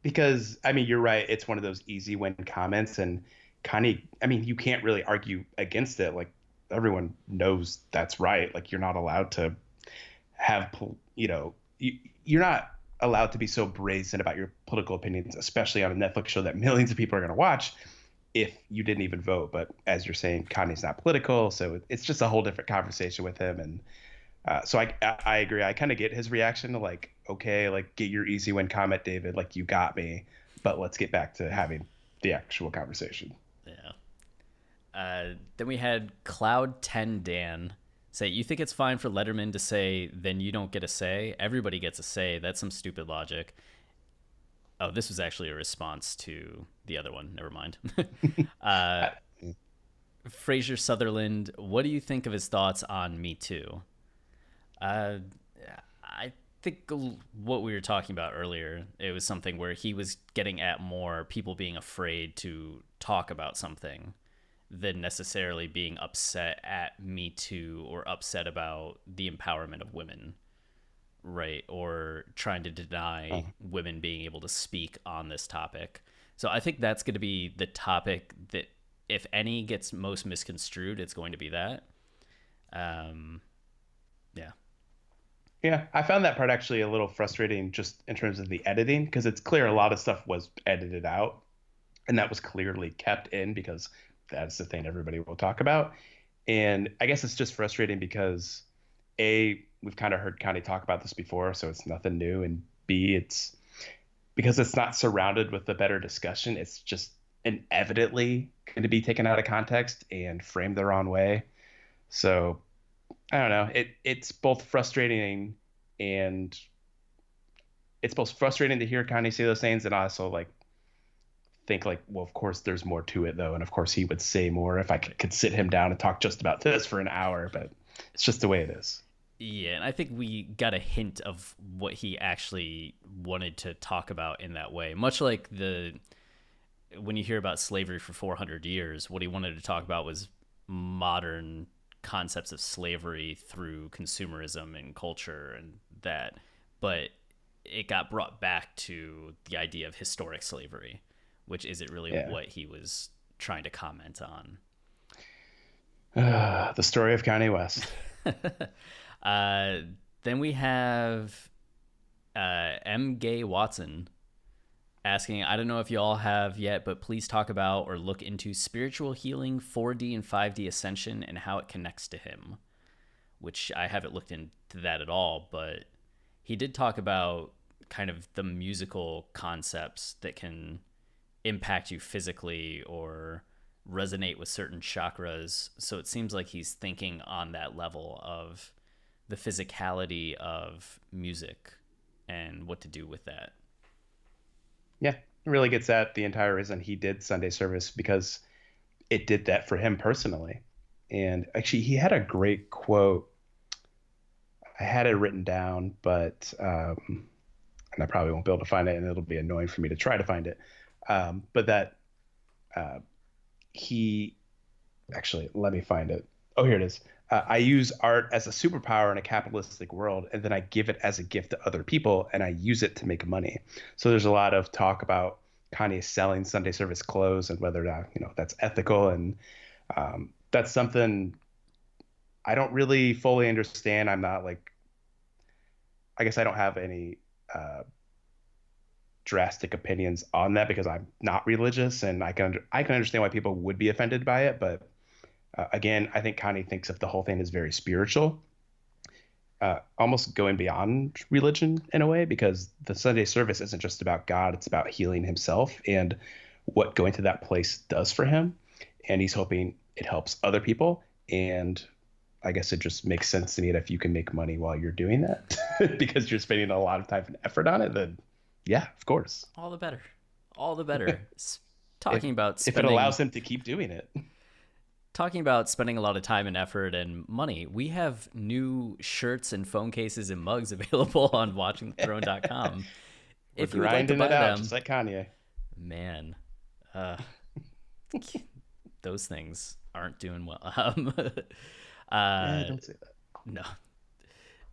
Because I mean, you're right. It's one of those easy win comments, and Kanye. I mean, you can't really argue against it. Like everyone knows that's right. Like you're not allowed to have, you're not allowed to be so brazen about your political opinions, especially on a Netflix show that millions of people are going to watch. If you didn't even vote, but as you're saying, Kanye's not political, so it's just a whole different conversation with him, and so I agree. I kind of get his reaction to like, okay, like get your easy win comment, David. Like you got me, but let's get back to having the actual conversation. Yeah. Then we had Cloud 10 Dan say, you think it's fine for Letterman to say, then you don't get a say? Everybody gets a say. That's some stupid logic. Oh, this was actually a response to the other one. Never mind. I, Fraser Sutherland, what do you think of his thoughts on Me Too? Uh, I think what we were talking about earlier, it was something where he was getting at more people being afraid to talk about something than necessarily being upset at Me Too or upset about the empowerment of women, right? Or trying to deny women being able to speak on this topic. So I think that's going to be the topic that, if any gets most misconstrued, it's going to be that. Um, yeah. yeah, I found that part actually a little frustrating, just in terms of the editing, because it's clear a lot of stuff was edited out, and that was clearly kept in because that's the thing everybody will talk about. And I guess it's just frustrating because we've kind of heard Kanye talk about this before, so it's nothing new. And B, it's because it's not surrounded with a better discussion. It's just inevitably going to be taken out of context and framed the wrong way. So I don't know. It's both frustrating and it's both frustrating to hear Kanye say those things and also like think like, well, of course there's more to it though, and of course he would say more if I could sit him down and talk just about this for an hour, but it's just the way it is. Yeah, and I think we got a hint of what he actually wanted to talk about in that way. Much like the when you hear about slavery for 400 years, what he wanted to talk about was modern concepts of slavery through consumerism and culture and that. But it got brought back to the idea of historic slavery, which isn't really Yeah. what he was trying to comment on. The story of Kanye West. uh, then we have M. Gay Watson asking, I don't know if you all have yet, but please talk about or look into spiritual healing, 4D and 5D ascension, and how it connects to him, which I haven't looked into that at all, but he did talk about kind of the musical concepts that can impact you physically or resonate with certain chakras. So it seems like he's thinking on that level of the physicality of music and what to do with that. Yeah, it really gets at the entire reason he did Sunday service because it did that for him personally. And actually, he had a great quote. I had it written down, but and I probably won't be able to find it, and it'll be annoying for me to try to find it. But that uh, he actually, let me find it. Oh, here it is. I use art as a superpower in a capitalistic world, and then I give it as a gift to other people, and I use it to make money. So there's a lot of talk about Kanye selling Sunday service clothes and whether or not that's ethical, and that's something I don't really fully understand. I'm not like, I guess I don't have any uh, drastic opinions on that because I'm not religious, and I can understand why people would be offended by it, but again, I think Kanye thinks of the whole thing as very spiritual, almost going beyond religion in a way, because the Sunday service isn't just about God, it's about healing himself and what going to that place does for him. And he's hoping it helps other people. And I guess it just makes sense to me that if you can make money while you're doing that, because you're spending a lot of time and effort on it, then yeah, of course. All the better. All the better. If Talking about if it spending allows him to keep doing it. talking about spending a lot of time and effort and money, we have new shirts and phone cases and mugs available on watchingthethrone.com. We're If you would like to grinding it buy out them, just like Kanye. man, uh, those things aren't doing well. Yeah, Uh, don't say that.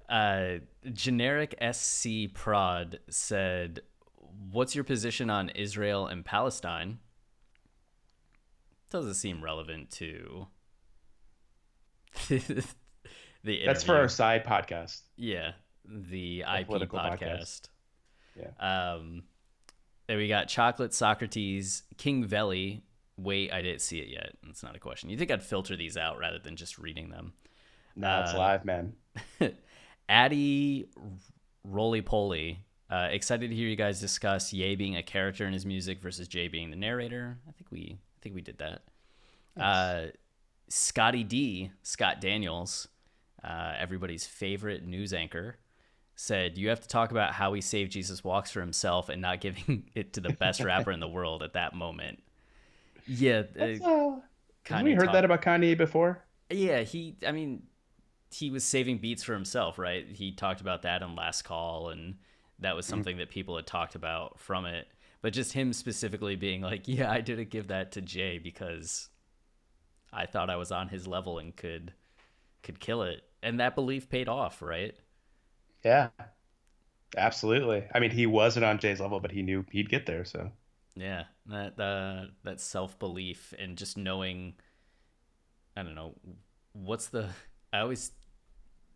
no. Generic SC Prod said, what's your position on Israel and Palestine? Doesn't seem relevant to the That's for interview. our side podcast, Yeah, the our IP political podcast. podcast. Yeah. Then we got Chocolate Socrates, King Veli. Wait, I didn't see it yet. That's not a question. You think I'd filter these out rather than just reading them? Now it's live, man. Addie Roly Poly. Excited to hear you guys discuss Ye being a character in his music versus Jay being the narrator. I think we did that. Nice. Scotty D, Scott Daniels, everybody's favorite news anchor, said, you have to talk about how he saved Jesus Walks for himself and not giving it to the best rapper in the world at that moment. Yeah, That's haven't we Kanye heard that talk. about Kanye before? Yeah, I mean, he was saving beats for himself, right? He talked about that on Last Call, and that was Mhm. something that people had talked about from it. But just him specifically being like, yeah, I didn't give that to Jay because I thought I was on his level and could kill it. And that belief paid off, right? Yeah, absolutely. I mean, he wasn't on Jay's level, but he knew he'd get there. So Yeah, that self belief and just knowing, I don't know, what's the I always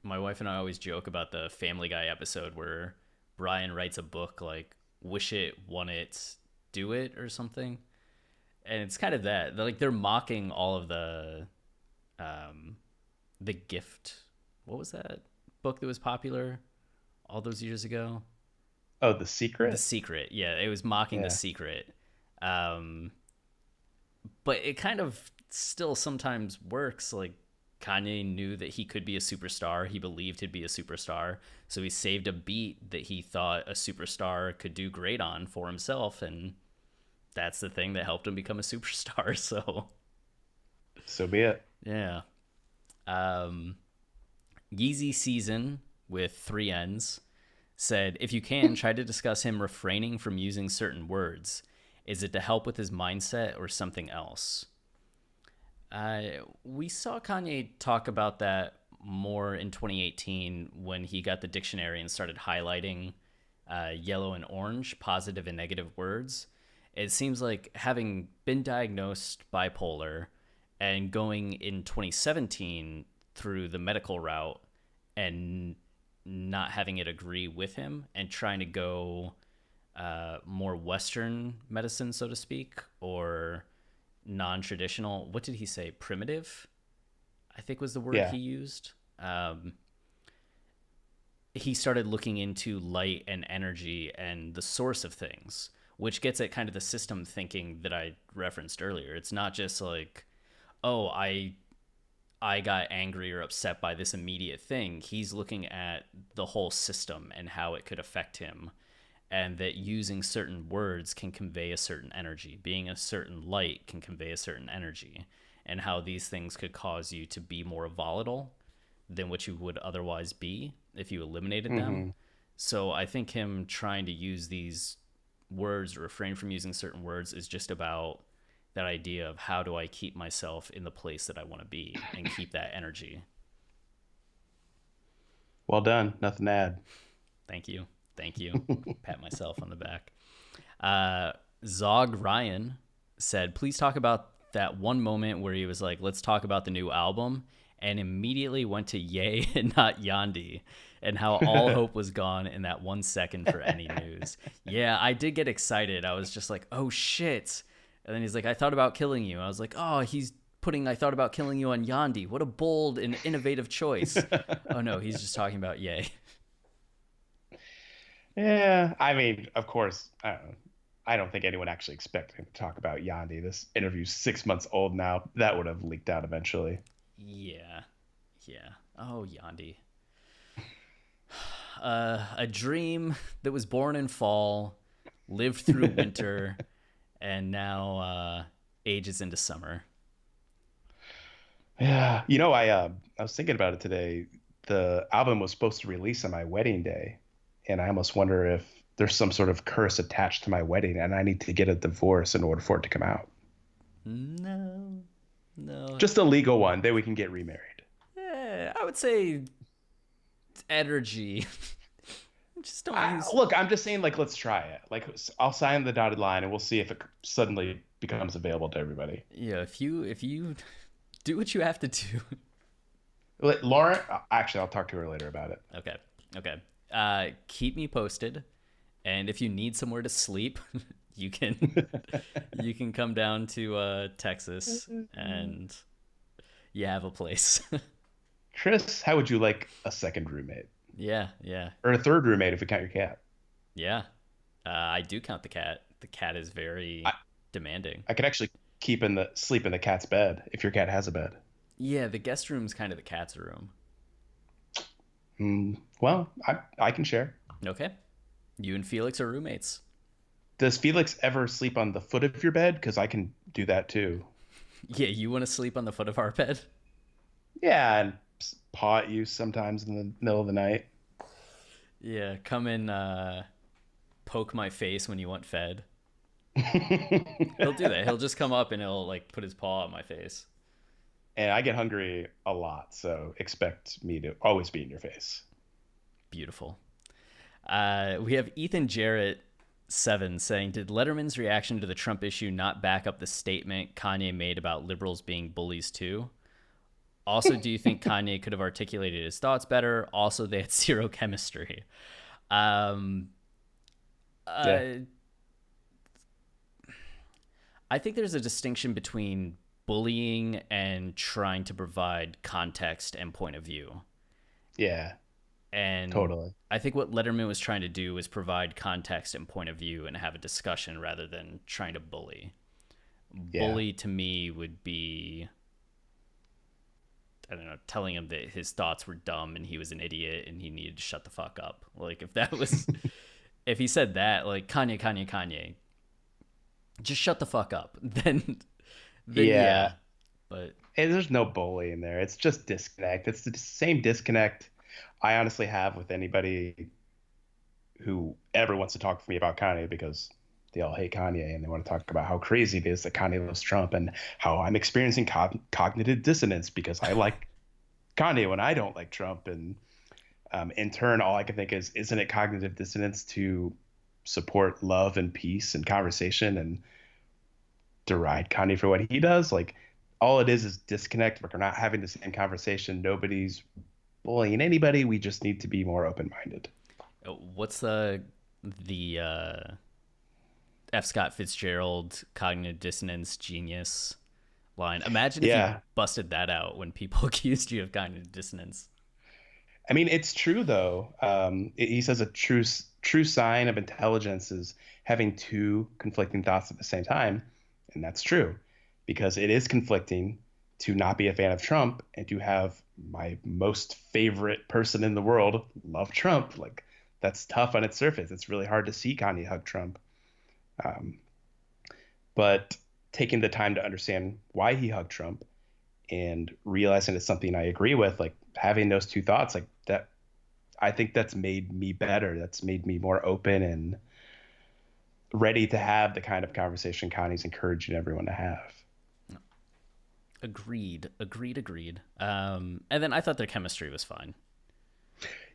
my wife and I always joke about the Family Guy episode where Brian writes a book like "Wish It, Want It, Do It" or something, and it's kind of that. Like they're mocking all of um, the Gift. What was that book that was popular all those years ago? oh, The The Secret. Secret. Yeah, it was mocking The Yeah. Secret. Um, but it kind of still sometimes works. Like Kanye knew that he could be a superstar. He believed he'd be a superstar. So he saved a beat that he thought a superstar could do great on for himself. And that's the thing that helped him become a superstar. So, So be it. yeah. Um, Yeezy Season with 3 N's said, if you can, try to discuss him refraining from using certain words. Is it to help with his mindset or something else? We saw Kanye talk about that more in 2018 when he got the dictionary and started highlighting yellow and orange, positive and negative words. It seems like having been diagnosed bipolar and going in 2017 through the medical route and not having it agree with him and trying to go more Western medicine, so to speak, or non-traditional. What did he say? Primitive, I think was the word Yeah. he used. He started looking into light and energy and the source of things, which gets at kind of the system thinking that I referenced earlier. It's not just like, oh, I got angry or upset by this immediate thing. He's looking at the whole system and how it could affect him, and that using certain words can convey a certain energy. Being a certain light can convey a certain energy, and how these things could cause you to be more volatile than what you would otherwise be if you eliminated them. Hmm. So I think him trying to use these words or refrain from using certain words is just about that idea of how do I keep myself in the place that I want to be and keep that energy. Well done. Nothing to add. Thank you. Thank you. Pat myself on the back. Uh, Zog Ryan said, please talk about that one moment where he was like, let's talk about the new album, and immediately went to Ye and not Yandi, and how all hope was gone in that 1 second for any news. Yeah, I did get excited. I was just like, oh shit. And then he's like, I thought about killing you. I was like, oh, he's putting I thought about killing you on Yandi. What a bold and innovative choice. Oh no, he's just talking about Ye. Yeah, I mean, of course, I don't know. I don't think anyone actually expected him to talk about Yandi. This interview's 6 months old now. That would have leaked out eventually. Yeah. Yeah. Oh, Yandi. A dream that was born in fall, lived through winter, and now ages into summer. Yeah, I was thinking about it today. The album was supposed to release on my wedding day, and I almost wonder if there's some sort of curse attached to my wedding, and I need to get a divorce in order for it to come out. No, no. Just a legal one, then we can get remarried. I would say energy. Just don't use. Look, I'm just saying, like, let's try it. Like, I'll sign the dotted line, and we'll see if it suddenly becomes available to everybody. Yeah, if you do what you have to do. Lauren, actually, I'll talk to her later about it. Okay, okay. Keep me posted, and if you need somewhere to sleep, you can you can come down to Texas, and you have a place. Chris, how would you like a second roommate? Yeah, yeah, Or a third roommate if we count your cat? yeah. I do count the cat. The cat is very I, demanding. I could actually sleep in the cat's bed if your cat has a bed. Yeah, the guest room's kind of the cat's room. Well, I can share. Okay, you and Felix are roommates. Does Felix ever sleep on the foot of your bed? Because I can do that too. Yeah, you want to sleep on the foot of our bed? Yeah, and paw at you sometimes in the middle of the night. Yeah, come and poke my face when you want fed. He'll do that. He'll just come up and he'll like put his paw on my face. And I get hungry a lot, so expect me to always be in your face. Beautiful. We have Ethan Jarrett 7 saying, did Letterman's reaction to the Trump issue not back up the statement Kanye made about liberals being bullies too? Also, do you think Kanye could have articulated his thoughts better? Also, they had zero chemistry. Yeah. I think there's a distinction between bullying and trying to provide context and point of view. Yeah, And totally. I think what Letterman was trying to do was provide context and point of view and have a discussion rather than trying to bully. Yeah. Bully to me would be, I don't know, telling him that his thoughts were dumb and he was an idiot and he needed to shut the fuck up. Like if that was, if he said that, like Kanye, just shut the fuck up. Then yeah. Yeah. But And there's no bullying there. It's just disconnect. It's the same disconnect I honestly have with anybody who ever wants to talk to me about Kanye because they all hate Kanye and they want to talk about how crazy it is that Kanye loves Trump and how I'm experiencing cognitive dissonance because I like Kanye when I don't like Trump. And in turn, all I can think is, isn't it cognitive dissonance to support love and peace and conversation and deride Kanye for what he does? Like, all it is disconnect. Like, we're not having the same conversation. Nobody's bullying anybody. We just need to be more open-minded. what's the F. Scott Fitzgerald cognitive dissonance genius line? Imagine if you Yeah. busted that out when people accused you of cognitive dissonance. I mean, it's true though. He says a true sign of intelligence is having two conflicting thoughts at the same time, and that's true, because it is conflicting to not be a fan of Trump and to have my most favorite person in the world love Trump. Like, that's tough on its surface. It's really hard to see Kanye hug Trump, um, but taking the time to understand why he hugged Trump and realizing it's something I agree with, like having those two thoughts, like that, I think that's made me better. That's made me more open and ready to have the kind of conversation Connie's encouraging everyone to have. Agreed. And then I thought their chemistry was fine.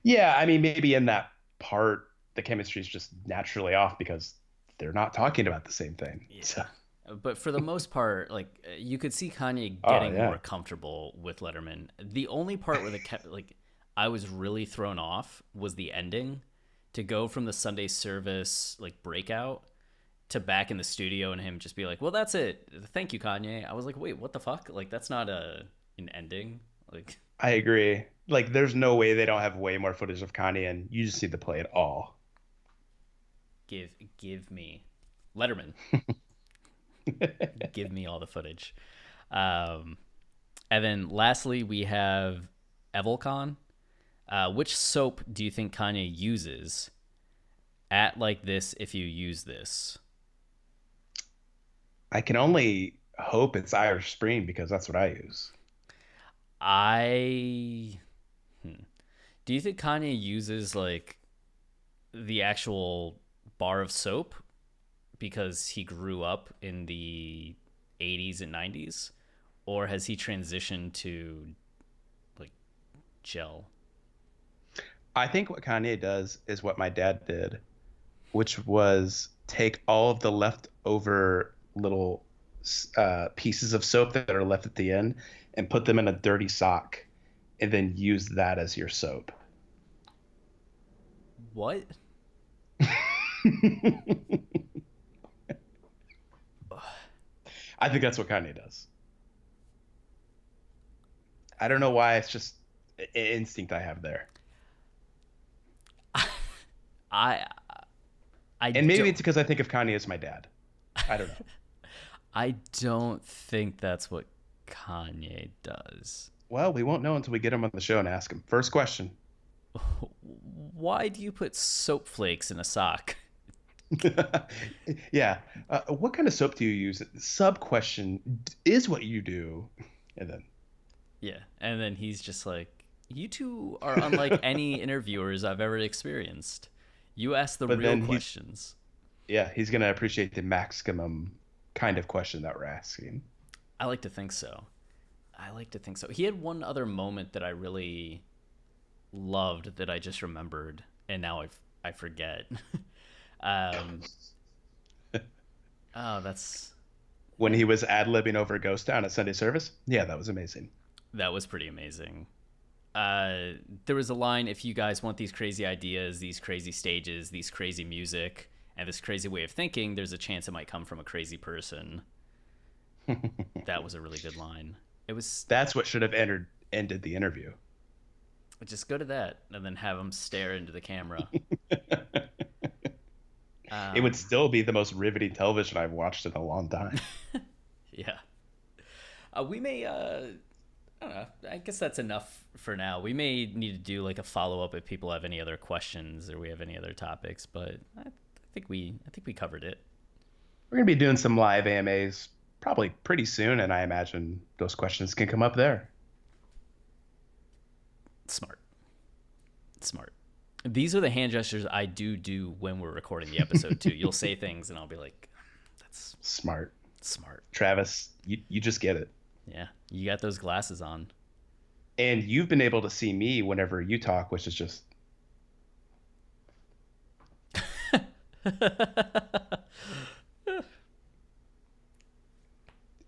Yeah, I mean, maybe in that part, the chemistry is just naturally off because they're not talking about the same thing. Yeah. So, But for the most part, like you could see Kanye oh getting yeah, more comfortable with Letterman. The only part where like I was really thrown off was the ending, to go from the Sunday service like breakout to back in the studio and him just be like, "Well, that's it. Thank you, Kanye." I was like, "Wait, what the fuck? Like that's not an ending." Like I agree. Like, there's no way they don't have way more footage of Kanye, and you just need to play it all. give me Letterman. Give me all the footage. Um, and then lastly, we have Evolcon. Which soap do you think Kanye uses at like this if you use this? I can only hope it's Irish Spring because that's what I use. I. Do you think Kanye uses like the actual bar of soap because he grew up in the 80s and 90s? Or has he transitioned to like gel? I think what Kanye does is what my dad did, which was take all of the leftover little pieces of soap that are left at the end and put them in a dirty sock and then use that as your soap. What? I think that's what Kanye does. I don't know why. It's just an instinct I have there. I I And maybe don't it's because I think of Kanye as my dad. I don't know. I don't think that's what Kanye does. Well, we won't know until we get him on the show and ask him. First question. Why do you put soap flakes in a sock? Yeah. What kind of soap do you use? Sub question is what you do. And then, Yeah, and then he's just like, "You two are unlike any interviewers I've ever experienced. You ask the but real then questions." he's going to appreciate the maximum kind of question that we're asking. I like to think so. He had one other moment that I really loved that I just remembered, and now I forget. um, oh, When he was ad-libbing over Ghost Town at Sunday service. Yeah, that was amazing. that was pretty amazing. There was a line: "If you guys want these crazy ideas, these crazy stages, these crazy music, and this crazy way of thinking, there's a chance it might come from a crazy person." That was a really good line. It was That's what should have ended the interview. just go to that and then have him stare into the camera. It would Um, still be the most riveting television I've watched in a long time. Yeah. We may, I don't know. I guess that's enough for now. We may need to do like a follow up if people have any other questions or we have any other topics, but I think we covered it. We're going to be doing some live AMAs probably pretty soon, and I imagine those questions can come up there. Smart. Smart. These are the hand gestures I do when we're recording the episode too. You'll say things and I'll be like, that's Smart. smart. Travis, you just get it. Yeah. You got those glasses on. And you've been able to see me whenever you talk, which is just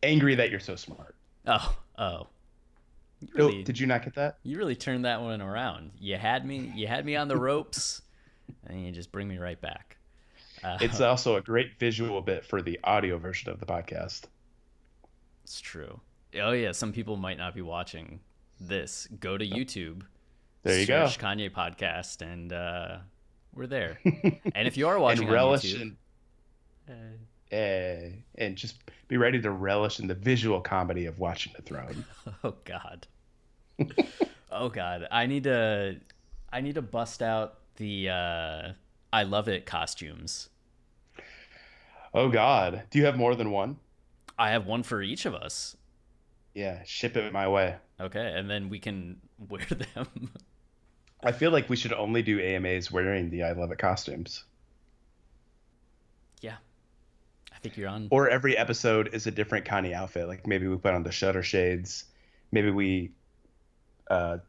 angry that you're so smart. Oh. Oh, did you not get that? You really turned that one around. You had me on the ropes and you just bring me right back. It's also a great visual bit for the audio version of the podcast. It's true. Oh yeah, some people might not be watching this. Go to YouTube. There you search go. Kanye podcast and we're there. And if you are watching And on relish YouTube, and just be ready to relish in the visual comedy of watching the throne. oh god. Oh god. I need to bust out the I love it costumes. Oh God. Do you have more than one? I have one for each of us. Yeah, ship it my way. Okay, and then we can wear them. I feel like we should only do AMAs wearing the I Love It costumes. Yeah. I think you're on. Or every episode is a different Kanye outfit. Like maybe we put on the shutter shades. Maybe we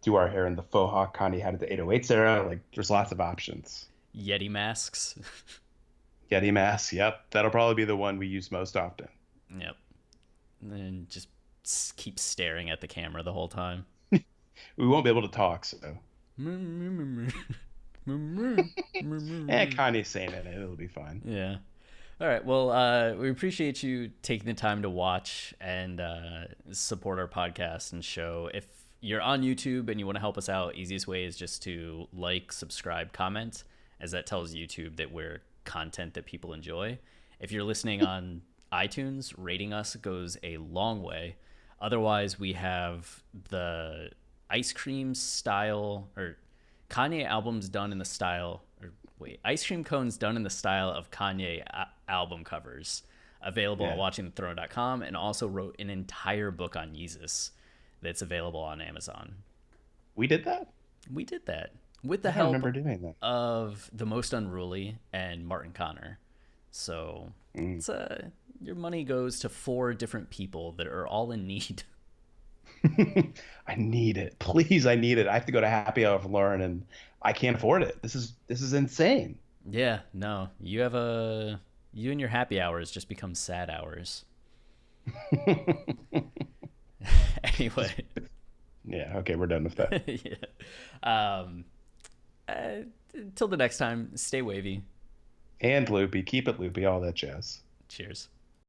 do our hair in the faux hawk Kanye had at the 808s era. Like there's lots of options. Yeti masks. Yeti mask. Yep. That'll probably be the one we use most often. Yep. And then just keep staring at the camera the whole time. We won't be able to talk, so. Kanye's saying it. It'll be fine. Yeah. All right. Well, we appreciate you taking the time to watch and support our podcast and show. If you're on YouTube and you want to help us out, easiest way is just to like, subscribe, comment, as that tells YouTube that we're content that people enjoy. If you're listening on iTunes, rating us goes a long way. Otherwise, we have the ice cream style or Kanye albums done in the style, or wait, ice cream cones done in the style of Kanye album covers available at watchingthethrone.com, and also wrote an entire book on Yeezus that's available on Amazon. We did that? We did that with the I help remember doing that. of The Most Unruly and Martin Connor. So it's your money goes to 4 different people that are all in need. I need it. Please, I need it. I have to go to happy hour with Lauren and I can't afford it. This is insane. Yeah, no. You and your happy hours just become sad hours. Anyway. Yeah, okay, we're done with that. Yeah. Till the next time, stay wavy. And loopy, keep it loopy, all that jazz. Cheers.